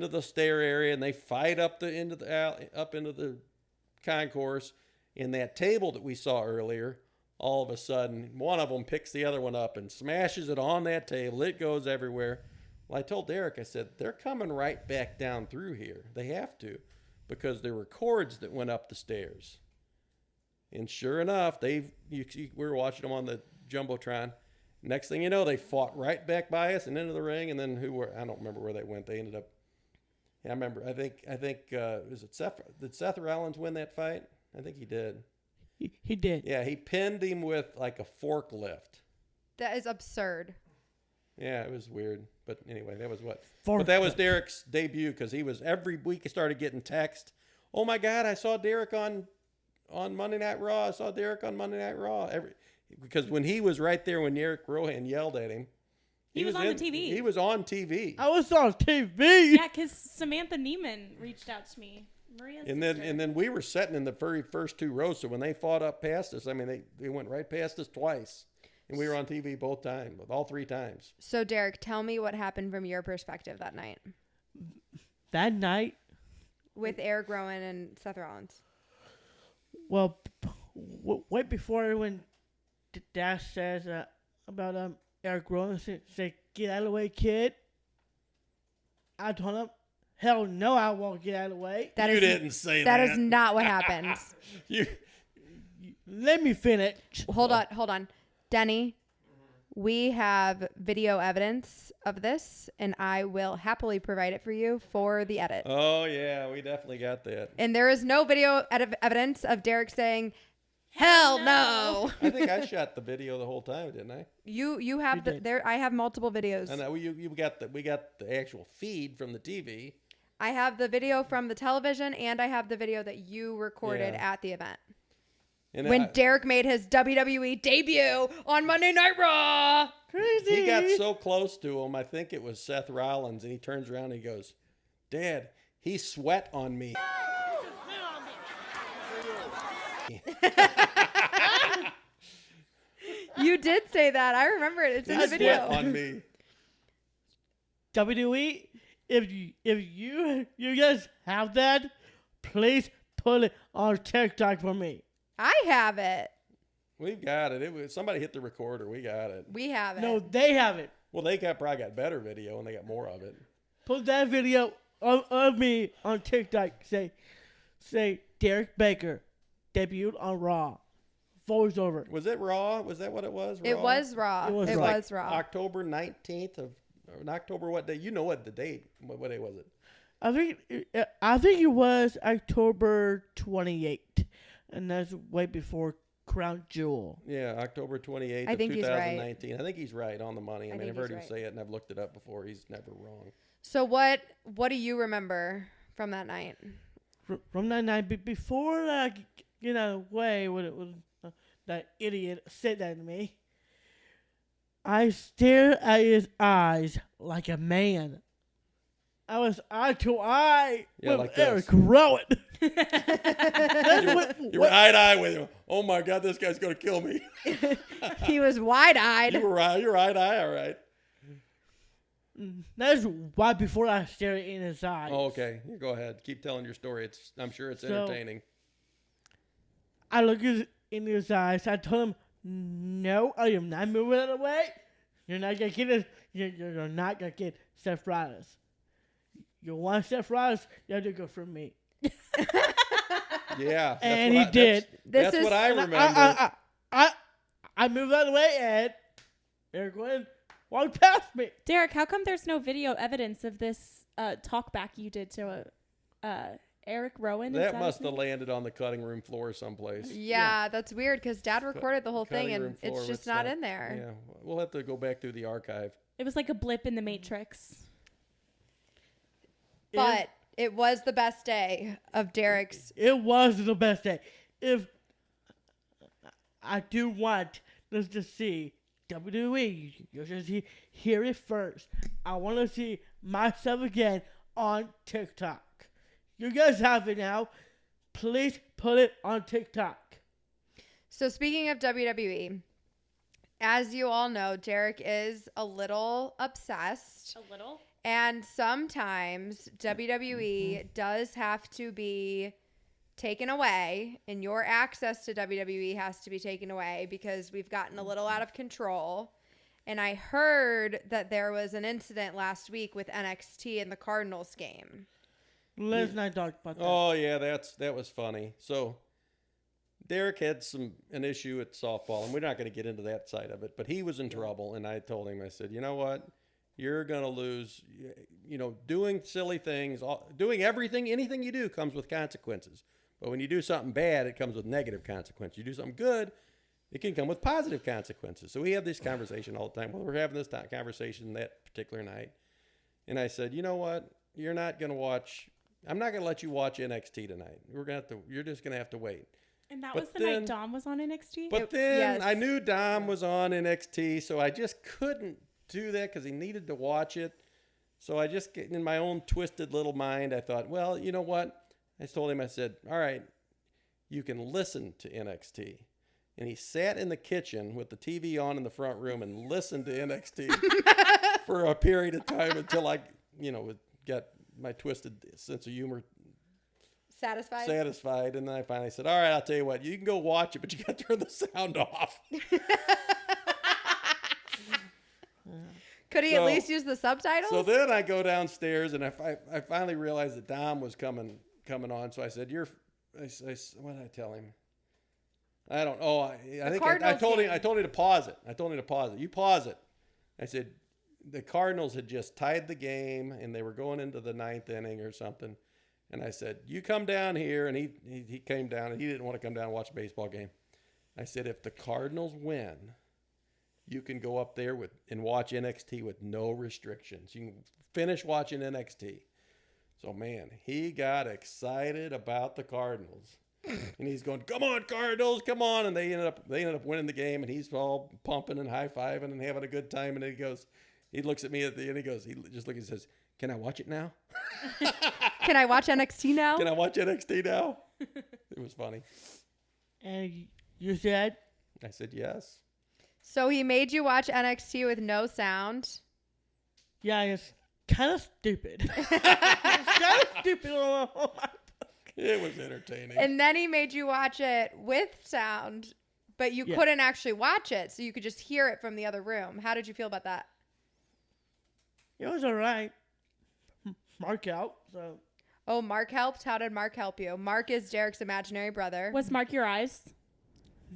the stair area, and they fight up into the concourse. In that table that we saw earlier, all of a sudden, one of them picks the other one up and smashes it on that table. It goes everywhere. Well, I told Derek, I said, they're coming right back down through here. They have to, because there were cords that went up the stairs. And sure enough, we were watching them on the Jumbotron. Next thing you know, they fought right back by us and into the ring. And then I don't remember where they went. They ended up, I remember, I think, was it Seth? Did Seth Rollins win that fight? I think he did. He did. Yeah, he pinned him with like a forklift. That is absurd. Yeah, it was weird. But anyway, that was what. Forklift. But that was Derek's debut, because every week he started getting text. "Oh my God, I saw Derek on Monday Night Raw. I saw Derek on Monday Night Raw." because when he was right there when Eric Rohan yelled at him, He was on the TV. He was on TV. I was on TV. Yeah, because Samantha Neiman reached out to me. Maria's And sister. then we were sitting in the very first two rows. So when they fought up past us, I mean, they went right past us twice. And we were on TV both times, all 3 times. So, Derek, tell me what happened from your perspective that night That night, with Eric Rowan and Seth Rollins. well, right before everyone Dash says about Eric Rowan, say, get out of the way, kid. I told him, hell no, I won't get out of the way. That You is- didn't say That that. is not what happened. You, Let me finish. Hold on. Denny, we have video evidence of this, and I will happily provide it for you for the edit. oh, yeah, we definitely got that. And there is no video evidence of Derek saying, hell no. I think I shot the video the whole time, didn't I? You have You the did. there. I have multiple videos. And we got the actual feed from the TV. I have the video from the television, and I have the video that you recorded Yeah. at the event. And When Derek made his WWE debut on Monday Night Raw. Crazy. he got so close to him, I think it was Seth Rollins, and he turns around and he goes, Dad, he sweat on me. You did say that. I remember it. It's in He the sweat video. on me. WWE, if you guys have that, please put it on TikTok for me. I have it. We've got it. Somebody hit the recorder. We got it. We have it. No, they have it. Well, they probably got better video, and they got more of it. Put that video of me on TikTok. Say Derek Baker debuted on Raw. Voice over. Was it Raw? Was that what it was? It Raw? was Raw. It was It Raw. was Raw. October 19th or October what day? You know what the date? What day was it? I think it was October 28th, and that's way before Crown Jewel. Yeah, October 28th I of think he's right. 2019. I think he's right on the money. I mean, think I've heard he's him right. say it, and I've looked it up before. He's never wrong. So what do you remember from that night? From that night, before I get out of the way when it was that idiot said that to me, I stared at his eyes like a man. I was eye to eye Yeah, with like this. Eric Rowan. You were eye to eye with him. Oh my God, this guy's gonna kill me. He was wide-eyed. You were eye to eye, all right. That's right before I stared in his eyes. Oh, okay. You go ahead. Keep telling your story. I'm sure it's So- entertaining. I looked in his eyes. I told him, "No, I am not moving out of the way. You're not gonna get it. You're not gonna get Seth Rollins. You want Seth Rollins? You have to go for me." Yeah. that's And what he did. That's This what is- I And remember. I moved out of the way, and Eric Rowan walked past me. Derek, how come there's no video evidence of this talk back you did to Eric Rowan? Is That his must have name? landed on the cutting room floor someplace. Yeah, that's weird because Dad recorded the whole thing Cutting room and floor it's with just not stuff. in there. Yeah, we'll have to go back through the archive. It was like a blip in the Matrix. But it was the best day of Derek's. It was the best day. If I do want us to see WWE, you should hear it first. I want to see myself again on TikTok. You guys have it now. Please put it on TikTok. So speaking of WWE, as you all know, Derek is a little obsessed. A little. And sometimes WWE does have to be taken away, and your access to WWE has to be taken away because we've gotten a little out of control. And I heard that there was an incident last week with NXT in the Cardinals game. Let's not talk about that. Oh yeah, that was funny. So Derek had an issue at softball, and we're not going to get into that side of it, but he was in trouble, and I told him, I said, you know what? You're going to lose, doing silly things, doing everything, anything you do comes with consequences. But when you do something bad, it comes with negative consequences. You do something good, it can come with positive consequences. So we have this conversation all the time. Well, we're having this conversation that particular night. And I said, you know what? I'm not going to let you watch NXT tonight. You're just going to have to wait. And that But was the then- night Dom was on NXT? But then yes. I knew Dom was on NXT, so I just couldn't do that because he needed to watch it. So I just, in my own twisted little mind, I thought, well, you know what? I told him, I said, all right, you can listen to NXT. And he sat in the kitchen with the TV on in the front room and listened to NXT for a period of time until I, got my twisted sense of humor satisfied. And then I finally said, all right, I'll tell you what, you can go watch it, but you got to turn the sound off. Could he at least use the subtitles? So then I go downstairs and I finally realized that Dom was coming on. So I said, what did I tell him? I don't. Oh, I think I told him. I told him to pause it. You pause it. I said, the Cardinals had just tied the game and they were going into the 9th inning or something. And I said, you come down here. And he came down and he didn't want to come down and watch a baseball game. I said, if the Cardinals win, you can go up there and watch NXT with no restrictions. You can finish watching NXT. So, man, he got excited about the Cardinals. And he's going, come on, Cardinals, come on. And they ended up winning the game. And he's all pumping and high-fiving and having a good time. And then he looks at me at the end. He just looks and says, can I watch it now? Can I watch NXT now? Can I watch NXT now? It was funny. And you said? I said yes. So he made you watch NXT with no sound. Yeah, it's kind of stupid. It's kind of stupid. It was entertaining. And then he made you watch it with sound, but you couldn't actually watch it, so you could just hear it from the other room. How did you feel about that? It was all right. Mark out, so. Oh, Mark helped? How did Mark help you? Mark is Derek's imaginary brother. Was Mark your eyes?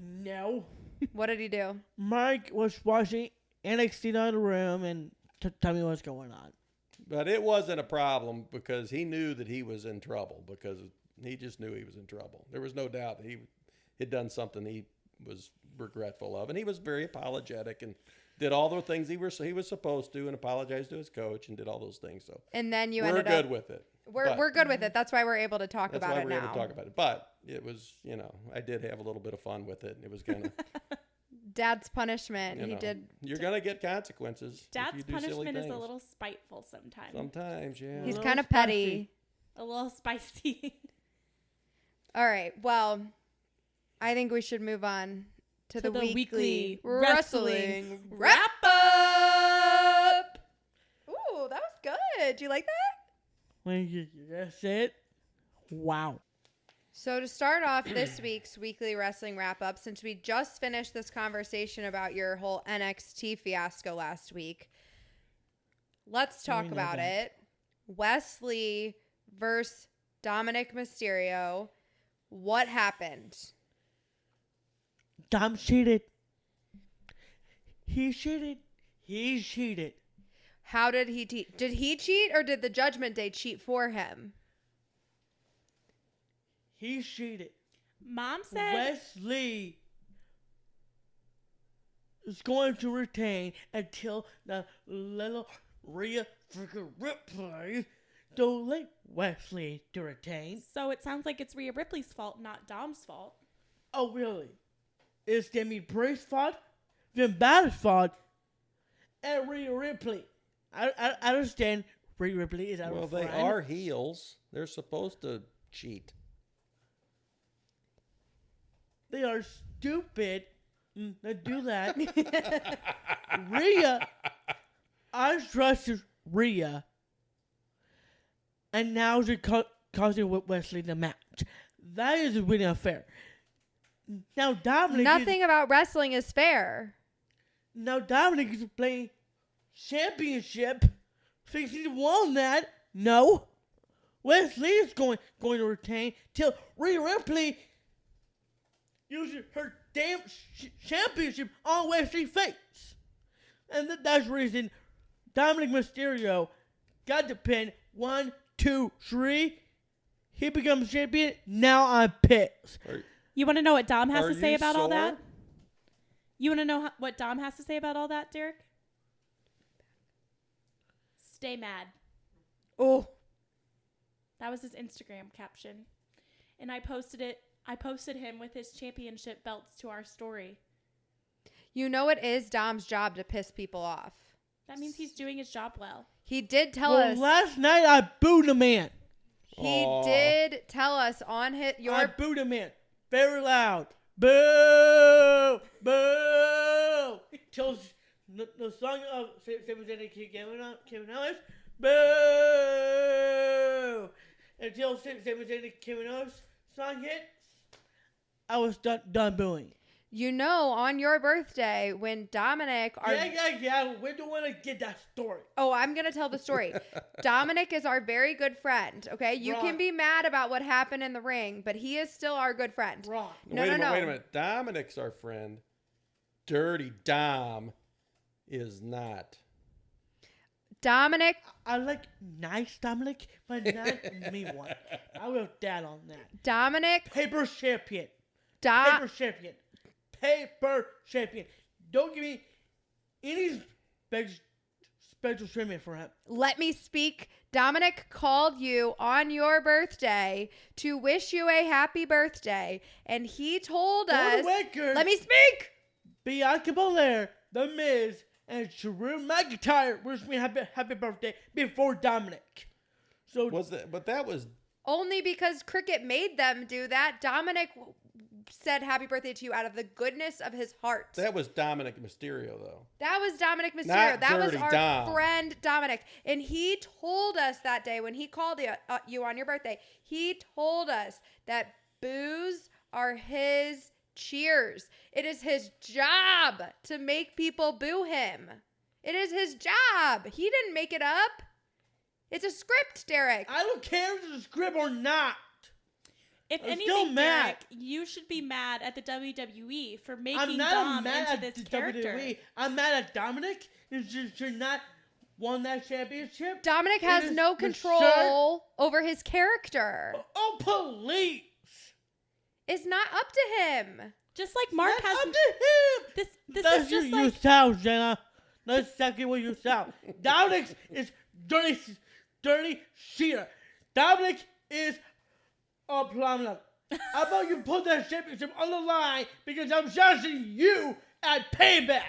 No. What did he do? Mike was watching NXT in the other room and tell me what's going on. But it wasn't a problem because he knew that he was in trouble because he just knew he was in trouble. There was no doubt that he had done something he was regretful of. And he was very apologetic and did all the things he was supposed to and apologized to his coach and did all those things. So And then you we're ended good up... with it. We're good with it. That's why we're able to talk That's about why it we're now. able to talk about it. But it was, I did have a little bit of fun with it. It was kind of... Dad's punishment. He did... You're going to get consequences. Dad's if you do silly punishment is a things. little spiteful sometimes. Sometimes, yeah. He's little kind of spicy. petty. A little spicy. All right. Well, I think we should move on to the weekly wrestling wrap up. Ooh, that was good. Do you like that? When you just said, wow. So to start off this week's weekly wrestling wrap up, since we just finished this conversation about your whole NXT fiasco last week, let's talk know about that. it. Wesley versus Dominic Mysterio. What happened? Dom cheated. He cheated. He cheated. How did he cheat? Did he cheat or did the Judgment Day cheat for him? He cheated. Mom said Wesley is going to retain until the little Rhea freaking Ripley don't let Wesley to retain. so. It sounds like it's Rhea Ripley's fault, not Dom's fault. Oh, really? It's Demi Priest's fault, Finn Balor's fault, and Rhea Ripley. I understand Rhea Ripley is our Well, friend. they are heels. They're supposed to cheat. They are stupid to do that. Rhea, I trusted Rhea, and now she's causing Wesley the match. That is really unfair. Now Dominic Nothing about wrestling is fair. is playing championship. Thinks he won that. No. Wesley is going to retain till Rhea Ripley uses her damn championship on Wesley's face. And that's the reason Dominic Mysterio got the pin. 1, 2, 3. He becomes champion. Now I'm pissed. You want to know what Dom has Are to say you about all that? sore? You want to know what Dom has to say about all that, Derek? Stay mad. Oh, That was his Instagram caption. And I posted it I posted him with his championship belts to our story. You know it is Dom's job to piss people off. That means he's doing his job well. He did tell Well, us. last night I booed a man. He Aw. did tell us on his I your booed a man. Very loud. Boo! Boo! Till the song of Seven came out. Boo! Until Seven came out, song hit, I was done booing. You know, on your birthday, when Dominic, Yeah. We don't want to get that story. oh, I'm gonna tell the story. Dominic is our very good friend. Okay, you can Right. be mad about what happened in the ring, but he is still our good friend. Wrong. No, wait no, a minute, no. wait a minute. Dominic's our friend. Dirty Dom is not. Dominic, I like nice Dominic, but not me one. I will dad on that. Dominic, Paper champion. Dom. Paper champion. Paper champion. Don't give me any special treatment for him. Let me speak. Dominic called you on your birthday to wish you a happy birthday, and he told For us. the record, Let me speak. Bianca Belair, The Miz, and Drew McIntyre wish me happy birthday before Dominic. So But that was Only because Cricket made them do that. Dominic said happy birthday to you out of the goodness of his heart. that was Dominic Mysterio though. That was Dominic Mysterio. Not That was Dirty our Dom. friend Dominic. And he told us that day when he called you on your birthday, he told us that boos are his cheers. It is his job to make people boo him. It is his job. He didn't make it up. It's a script, Derek. I don't care if it's a script or not. If I'm still anything, mad. Derek, you should be mad at the WWE for I'm making not Dom mad into at this the character. WWE. I'm mad at Dominic. You should not won that championship. Dominic It has is no the control over his character. Oh, police! It's not up to him. Just like Mark That's has up to him. this That's is just you like sound, Jenna. That's exactly what you sound. Dominic is dirty cheater. Dominic is a problem. How about you put that championship on the line because I'm challenging you at Payback.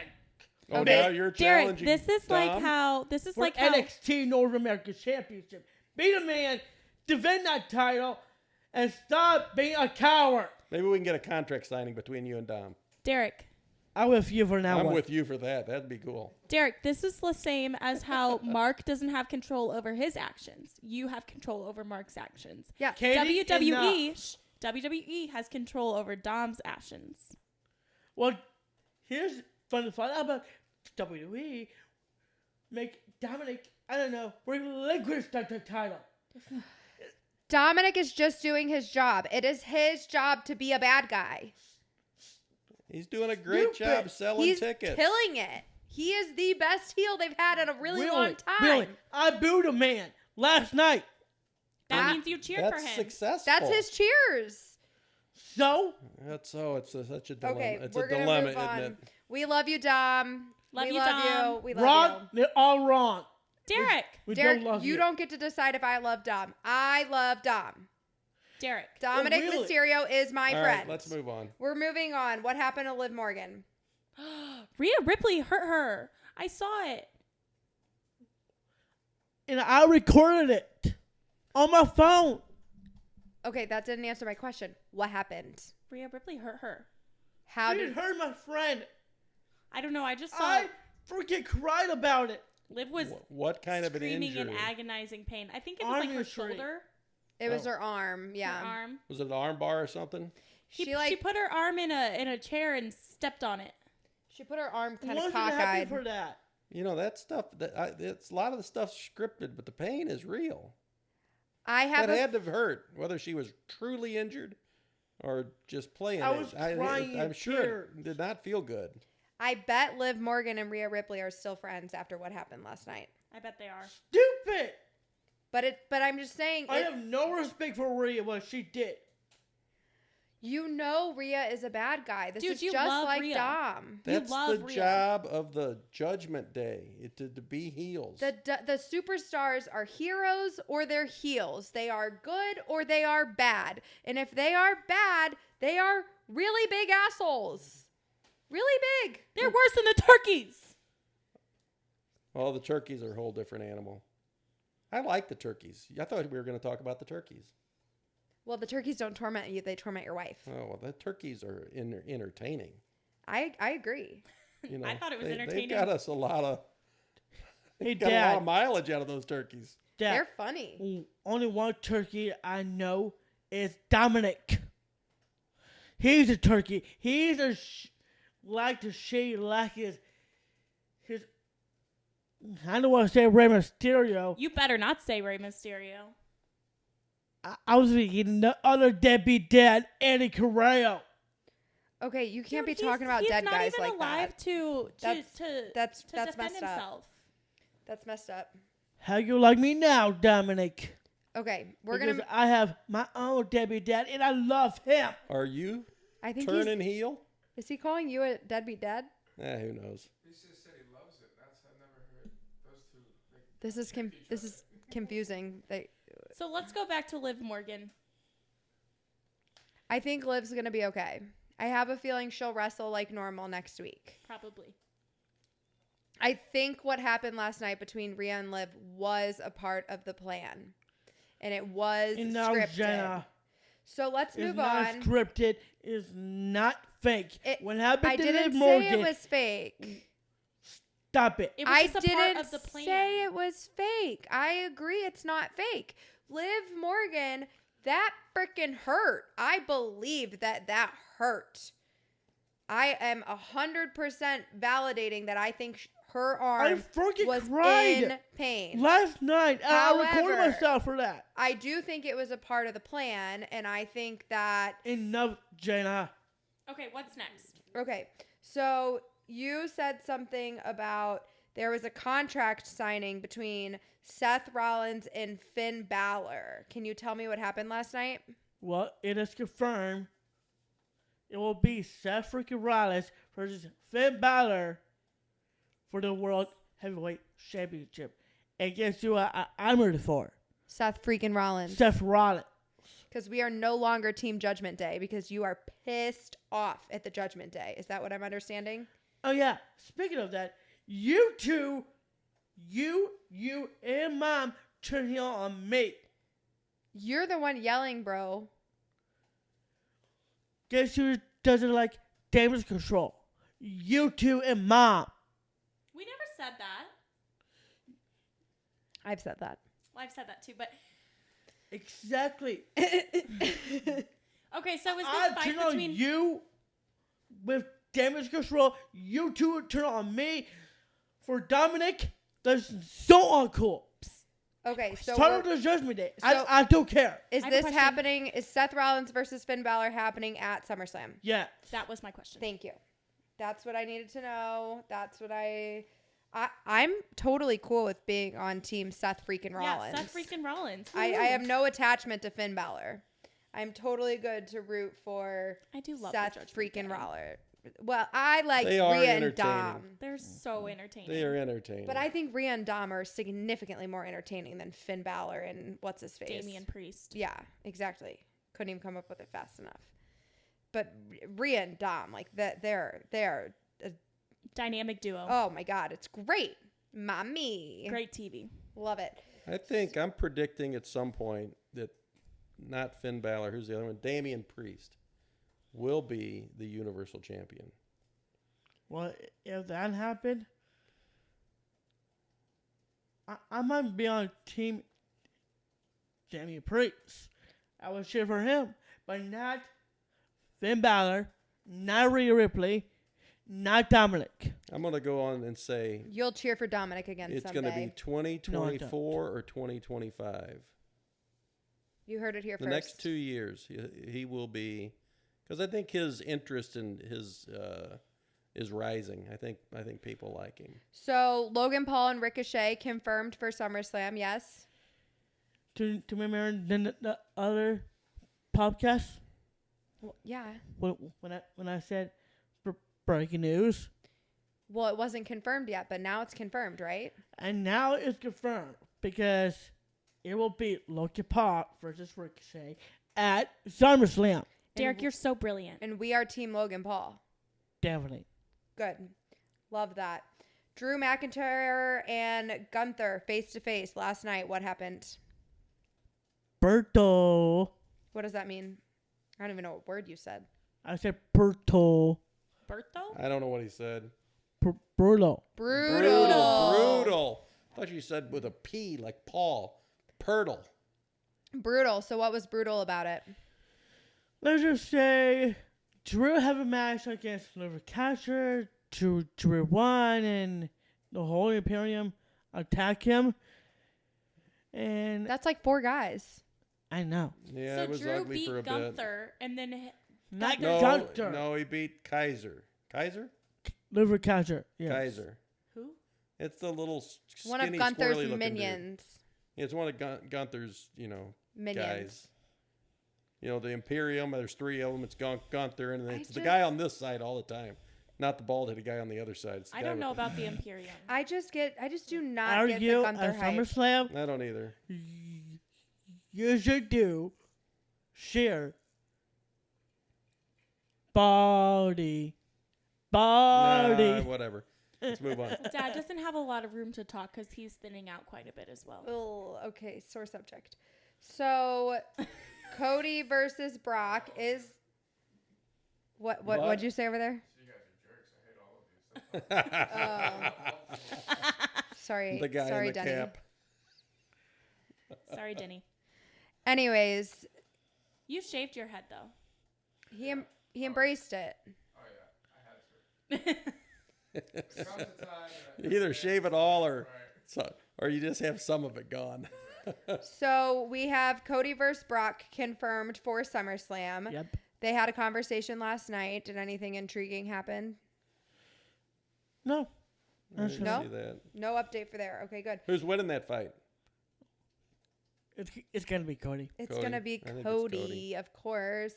Oh, Okay. now you're Derek. challenging This is Dom? like how this is For like how NXT North America Championship. Be the man, defend that title, and stop being a coward. Maybe we can get a contract signing between you and Dom. Derek. I'm with you for now. I'm with you for that. That'd be cool. Derek, this is the same as how Mark doesn't have control over his actions. You have control over Mark's actions. Yeah. Katy, WWE has control over Dom's actions. Well, here's fun about WWE. Make Dominic, I don't know, relinquish the title. Dominic is just doing his job. It is his job to be a bad guy. He's doing a great job selling He's tickets. killing it. He is the best heel they've had in a really long time. Really, I booed a man last night. That means you cheered That's for him. successful. That's his cheers. So, That's so. It's such a dilemma. Okay, it's we're a gonna dilemma, move on. isn't it? We love you, Dom. Love we you, love Dom. you. We love wrong, you. they're all wrong. Derek. We Derek, don't love you don't get to decide if I love Dom. I love Dom. Derek. Dominic really? Mysterio is my All friend. right, let's move on. We're moving on. What happened to Liv Morgan? Rhea Ripley hurt her. I saw it. And I recorded it on my phone. Okay, that didn't answer my question. What happened? Rhea Ripley hurt her. How You did hurt my friend. I don't know. I just saw I freaking cried about it. Liv was What kind of an screaming in injury? agonizing pain. I think it was like her Arm injury. shoulder, it was Oh. her arm? Yeah. her arm. Was it an arm bar or something? She put her arm in a chair and stepped on it. She put her arm kind of Wasn't happy cockeyed. for that. You know that stuff. It's a lot of the stuff's scripted, but the pain is real. I have That a had to have hurt, whether she was truly injured or just playing. I it. was crying I'm in sure tears. it did not feel good. I bet Liv Morgan and Rhea Ripley are still friends after what happened last night. I bet they are. Stupid. But I'm just saying I have no respect for Rhea, what she did. You know Rhea is a bad guy. This Dude, is you just love like Rhea. Dom. That's love the Rhea. job of the Judgment Day, to be heels. The superstars are heroes or they're heels. They are good or they are bad. And if they are bad, they are really big assholes. Really big. They're worse than the turkeys. Well, the turkeys are a whole different animal. I like the turkeys. I thought we were going to talk about the turkeys. Well, the turkeys don't torment you. They torment your wife. Oh, well, the turkeys are entertaining. I agree. You know, I thought it was They've entertaining. got us a lot of Hey, got a lot of Dad. mileage out of those turkeys. Dad. They're funny. Only one turkey I know is Dominic. He's a turkey. He's like the shade like his. I don't want to say Rey Mysterio. You better not say Rey Mysterio. I was thinking the other deadbeat dad, Eddie Carrillo. Okay, you can't Dude, be talking about he's dead not guys even like alive that. to That's defend messed up. himself. That's messed up. How you like me now, Dominic? Okay, we're Because gonna. I have my own deadbeat dad, and I love him. Are you I think turning heel? Is he calling you a deadbeat dad? Who knows? He just said he loves it. I've never heard those two. Like, This is this is confusing. So let's go back to Liv Morgan. I think Liv's gonna be okay. I have a feeling she'll wrestle like normal next week. Probably. I think what happened last night between Rhea and Liv was a part of the plan, and it was And now scripted. Jenna So let's is move not on. scripted. Is not fake. What happened I to didn't Liv say Morgan? it was fake. Stop it. It was I just a didn't part of the plan. say it was fake. I agree it's not fake. Liv Morgan, that freaking hurt. I believe that hurt. I am 100% validating that I think her I arm freaking was cried in pain. last night. I recorded However- myself for that. I do think it was a part of the plan, and I think that Enough, Jenna. Okay, what's next? okay. So you said something about there was a contract signing between Seth Rollins and Finn Balor. Can you tell me what happened last night? Well, it is confirmed. It will be Seth freaking Rollins versus Finn Balor for the World Heavyweight Championship. And guess who I'm ready for? Seth freaking Rollins. Seth Rollins. Because we are no longer Team Judgment Day because you are pissed off at the Judgment Day. Is that what I'm understanding? Oh, yeah. Speaking of that, you two, you and Mom turned heel on me. You're the one yelling, bro. Guess who doesn't like damage control? You two and Mom. We never said that. I've said that. Well, I've said that too, but Exactly. okay. So is I this fight turn on between you with damage control. You two turn on me for Dominic. That's so uncool. Okay, so Start we're- with the Judgment Day. so- I don't care. is I have a this question. happening? Is Seth Rollins versus Finn Balor happening at SummerSlam? Yeah. that was my question. Thank you. That's what I needed to know. That's what I'm totally cool with being on Team Seth freaking Rollins. Yeah, Seth freaking Rollins. I Woo. have no attachment to Finn Balor. I'm totally good to root for I do love Seth the Judgment freaking Day. Rollins. Well, I like They are Rhea and entertaining. Dom. They're so entertaining. They are entertaining. But I think Rhea and Dom are significantly more entertaining than Finn Balor and what's his face? Damian Priest. Yeah, exactly. Couldn't even come up with it fast enough. But Rhea and Dom, like that, they're Dynamic duo. oh my god, it's great, mommy. Great TV. Love it. I think I'm predicting at some point that not Finn Balor, who's the other one, Damian Priest, will be the Universal Champion. Well, if that happened, I might be on Team Damian Priest. I would cheer for him, but not Finn Balor, not Rhea Ripley, not Dominic. I'm going to go on and say You'll cheer for Dominic again it's someday. going to be 2024 or 2025. You heard it here The first. next 2 years, he will be, because I think his interest in his is rising. I think people like him. So Logan Paul and Ricochet confirmed for SummerSlam. Yes. To remember the other podcast? Well, yeah. When I said breaking news, Well, it wasn't confirmed yet, but now it's confirmed, right? and now it's confirmed because it will be Loki Paul versus Ricochet at SummerSlam. Derek, you're so brilliant. And we are Team Logan Paul. Definitely. Good. Love that. Drew McIntyre and Gunther face to face last night. What happened? Berto. What does that mean? I don't even know what word you said. I said Berto. Berto? I don't know what he said. Brutal. Brutal. I thought you said with a P like Paul. Purtle. Brutal. So what was brutal about it? Let's just say Drew have a match against Liver Catcher. Drew won, and the whole Imperium attack him. And That's like 4 guys. I know. Yeah, so it was Drew ugly beat for a bit. Gunther, and then Not Gunther- Gunther. No, he beat Kaiser. Kaiser? Liver Catcher. Yes. Kaiser. who? It's the little One of skinny, Gunther's squirrely-looking minions. dude. Yeah, it's one of Gunther's, Minions. guys. The Imperium. There's 3 of them. It's Gunther, and it's the I guy just- on this side all the time, not the bald-headed guy on the other side. It's the I guy don't know with- about the Imperium. I just do not Are get the you Gunther at hype. SummerSlam? I don't either. You should do share body. Nah, whatever. Let's move on. Dad doesn't have a lot of room to talk because he's thinning out quite a bit as well. Oh, okay, sore subject. So, Cody versus Brock is what'd you say over there? You guys are jerks. I hate all of you. Sorry, The guy sorry, in the Denny. cap. Sorry, Denny. Anyways, You shaved your head though. he embraced it. Oh yeah, I had to. There comes a time that You either shave it all Right. or you just have some of it gone. So we have Cody versus Brock confirmed for SummerSlam. Yep. They had a conversation last night. Did anything intriguing happen? No. I didn't No? see that. No update for there. Okay, good. Who's winning that fight? It's gonna be Cody. It's Cody. going to be I think it's Cody, Cody. of course.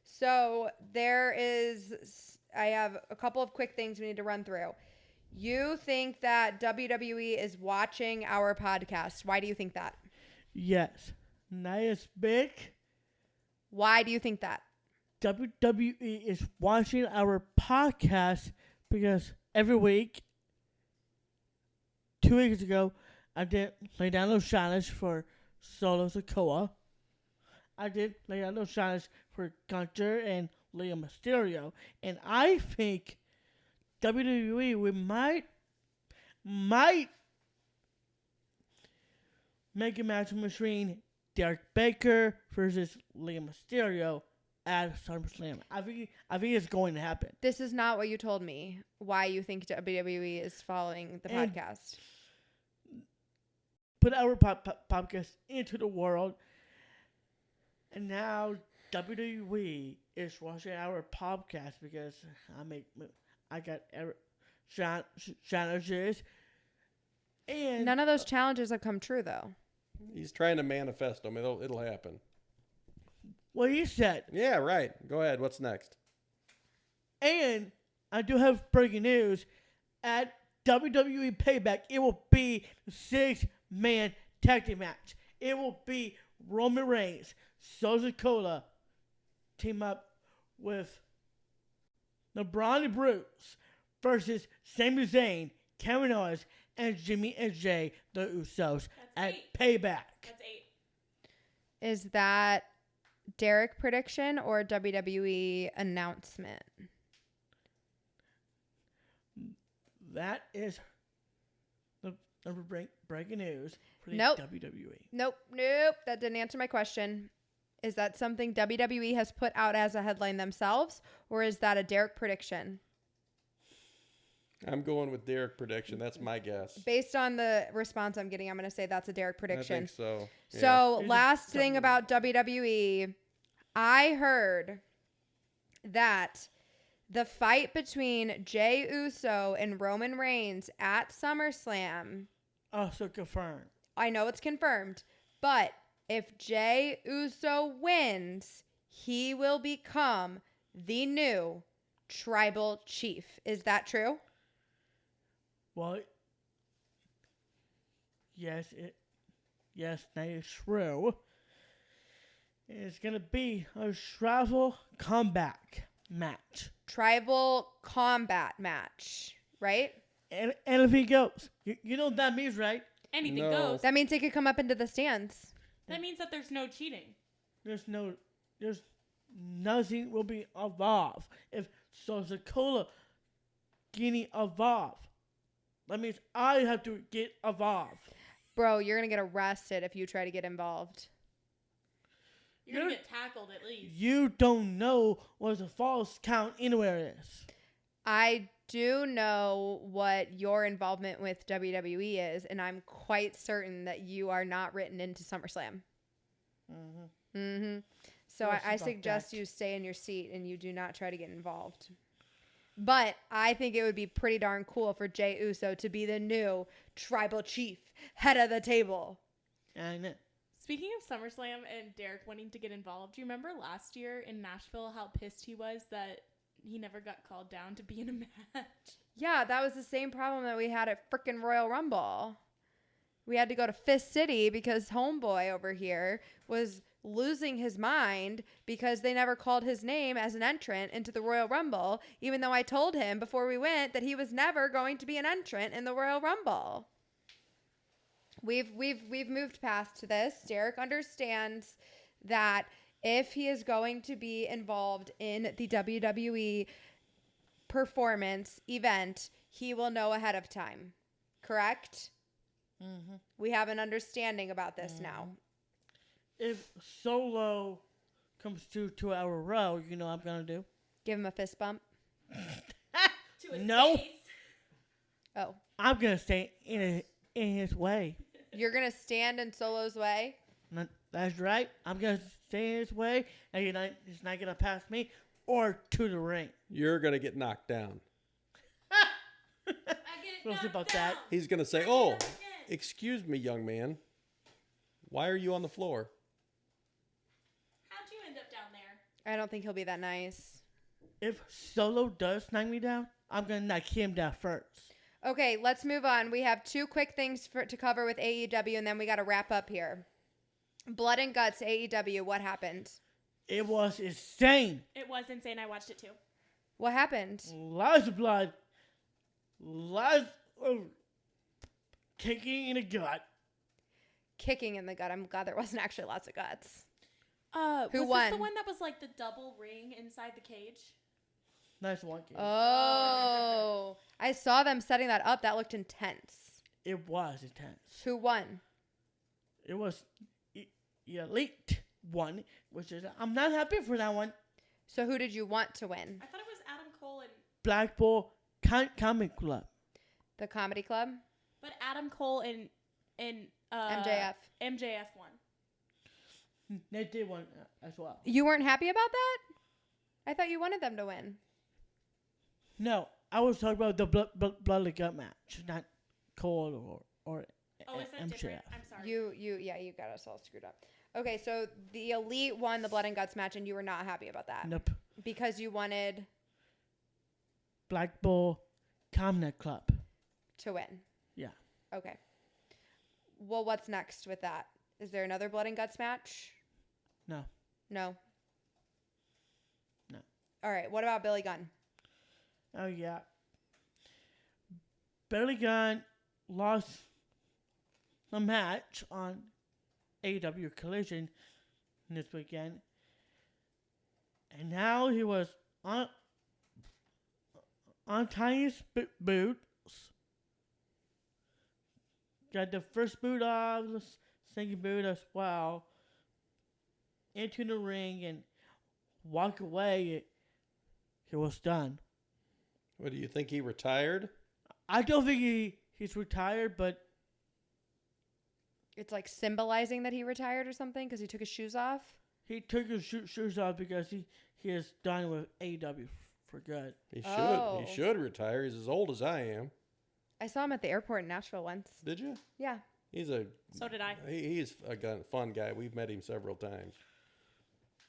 So I have a couple of quick things we need to run through. You think that WWE is watching our podcast. Why do you think that? Yes. Nice big. Why do you think that? WWE is watching our podcast because every week, 2 weeks ago, I did lay down those challenge for Solo Sikoa. I did lay down those challenge for Gunter and Leah Mysterio. And I think WWE we might make a match between Derek Baker versus Leah Mysterio at SummerSlam. I think it's going to happen. This is not what you told me. Why you think WWE is following the And- podcast. Put our podcast into the world, and now WWE is watching our podcast because I got challenges, and None of those challenges have come true, though. He's trying to manifest them. It'll happen. what he said. Yeah, right. Go ahead. What's next? And I do have breaking news at WWE Payback. It will be the 6-man tag team match. It will be Roman Reigns, Sosa Cola, team up with the Brawny Brutes versus Sami Zayn, Kevin Owens, and Jimmy and Jay, the Usos, at 8. Payback. That's 8. Is that Derek prediction or WWE announcement? That is the breaking news for the Nope. WWE. Nope. That didn't answer my question. Is that something WWE has put out as a headline themselves, or is that a Derek prediction? I'm going with Derek prediction. That's my guess. Based on the response I'm getting, I'm going to say that's a Derek prediction. I think so. Yeah. So, Here's a last thing W. about WWE, I heard that the fight between Jey Uso and Roman Reigns at SummerSlam, Also confirmed. I know it's confirmed, but if Jey Uso wins, he will become the new tribal chief. Is that true? Well, yes, that is true. It's gonna be a tribal combat match, Tribal combat match, right? and if he goes, you know what that means, right? Anything No. goes. That means he could come up into the stands. That means that there's no cheating. There's nothing will be evolved if Sosa-Cola getting evolved. That means I have to get evolved. Bro, you're going to get arrested if you try to get involved. You're going to get tackled at least. You don't know what a false count anywhere is. I do know what your involvement with WWE is, and I'm quite certain that you are not written into SummerSlam. So Yes, I about suggest that. you stay in your seat and you do not try to get involved. But I think it would be pretty darn cool for Jey Uso to be the new tribal chief, head of the table. And Speaking of SummerSlam and Derek wanting to get involved, do you remember last year in Nashville how pissed he was that he never got called down to be in a match? Yeah, that was the same problem that we had at frickin' Royal Rumble. We had to go to Fist City because homeboy over here was losing his mind because they never called his name as an entrant into the Royal Rumble, even though I told him before we went that he was never going to be an entrant in the Royal Rumble. We've moved past this. Derek understands that if he is going to be involved in the WWE performance event, he will know ahead of time. Correct? We have an understanding about this now. if Solo comes to 2 hour row, you know what I'm gonna do? Give him a fist bump. To his No. face. Oh, I'm gonna stay in his way. you're going to stand in Solo's way? That's right. I'm gonna stay in his way, and he's not gonna pass me or to the ring. You're going to get knocked down. I get We'll see knocked about down. that. He's going to say, I get "Oh, up again." excuse me, young man. Why are you on the floor?" How'd you end up down there? I don't think he'll be that nice. If Solo does knock me down, I'm gonna knock him down first. Okay, let's move on. We have two quick things to cover with AEW, and then we got to wrap up here. Blood and Guts AEW, what happened? It was insane. It was insane. I watched it too. What happened? Lots of blood. Lots of kicking in the gut. Kicking in the gut. I'm glad there wasn't actually lots of guts. Who was won? this the one that was like the double ring inside the cage? Nice one, kid. Oh, I saw them setting that up. That looked intense. It was intense. Who won? It was elite one, which is I'm not happy for that one. So who did you want to win? I thought it was Adam Cole and Black Bull Comic Club. The Comedy Club? but Adam Cole and MJF. MJF won. They did one as well. You weren't happy about that? I thought you wanted them to win. No, I was talking about the blood and gut match, not Cole or Oh, is that MJF. different? I'm sorry. You got us all screwed up. Okay, so the Elite won the Blood and Guts match, and you were not happy about that Nope. because you wanted Black Bull Comic Club. to win. Yeah. Okay. Well, what's next with that? Is there another Blood and Guts match? No. No. No. All right. What about Billy Gunn? Oh yeah. Billy Gunn lost a match on AEW Collision this weekend, and now he was on Tiny's boots. Got the first boot off, the second boot as well, into the ring and walk away. He was done. What do you think? He retired? I don't think he's retired, but It's like symbolizing that he retired or something because he took his shoes off. he took his shoes off because he is done with AEW for good. He should. Oh. He should retire. He's as old as I am. I saw him at the airport in Nashville once. Did you? Yeah. He's a. So did I. He's a fun guy. We've met him several times.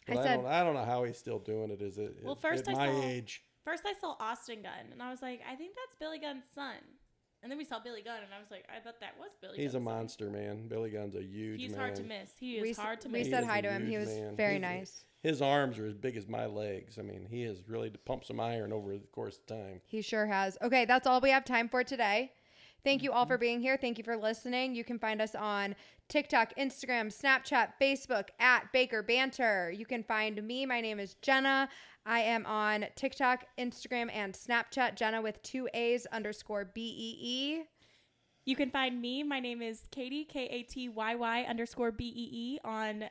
But I don't know how he's still doing it. Is it Well, first at I my saw- age? First, I saw Austin Gunn, and I was like, I think that's Billy Gunn's son. And then we saw Billy Gunn, and I was like, I bet that was Billy Gunn's He's a son. monster, man. Billy Gunn's a huge He's man. hard to miss. He We is hard to we miss. He said is hi a to him. He huge was man. very He's a- nice. His arms are as big as my legs. I mean, he has really pumped some iron over the course of time. He sure has. Okay, that's all we have time for today. Thank you all for being here. Thank you for listening. You can find us on TikTok, Instagram, Snapchat, Facebook at Baker Banter. You can find me. My name is Jenna. I am on TikTok, Instagram, and Snapchat. Jenna with 2 A's _BEE. You can find me. My name is Katy, KATYY _BEE on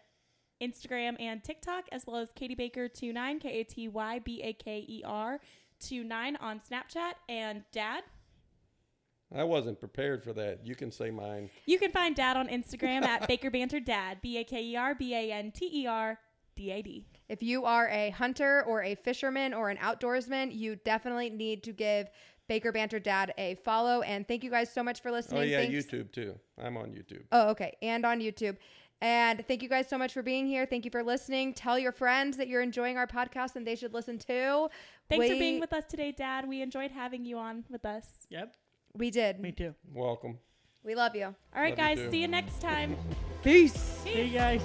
Instagram and TikTok, as well as Katy Baker 29, KATYBAKER 29 on Snapchat. And Dad? I wasn't prepared for that. You can say mine. You can find Dad on Instagram at Baker Banter Dad, BAKERBANTERDAD. If you are a hunter or a fisherman or an outdoorsman, you definitely need to give Baker Banter Dad a follow. And thank you guys so much for listening. Oh, yeah, Thanks. YouTube, too. I'm on YouTube. Oh, okay. And on YouTube. And thank you guys so much for being here. Thank you for listening. Tell your friends that you're enjoying our podcast and they should listen too. Thanks for being with us today, Dad. We enjoyed having you on with us. Yep. We did. Me too. Welcome. We love you. All right, Love you guys. too. See you next time. Peace. See you guys.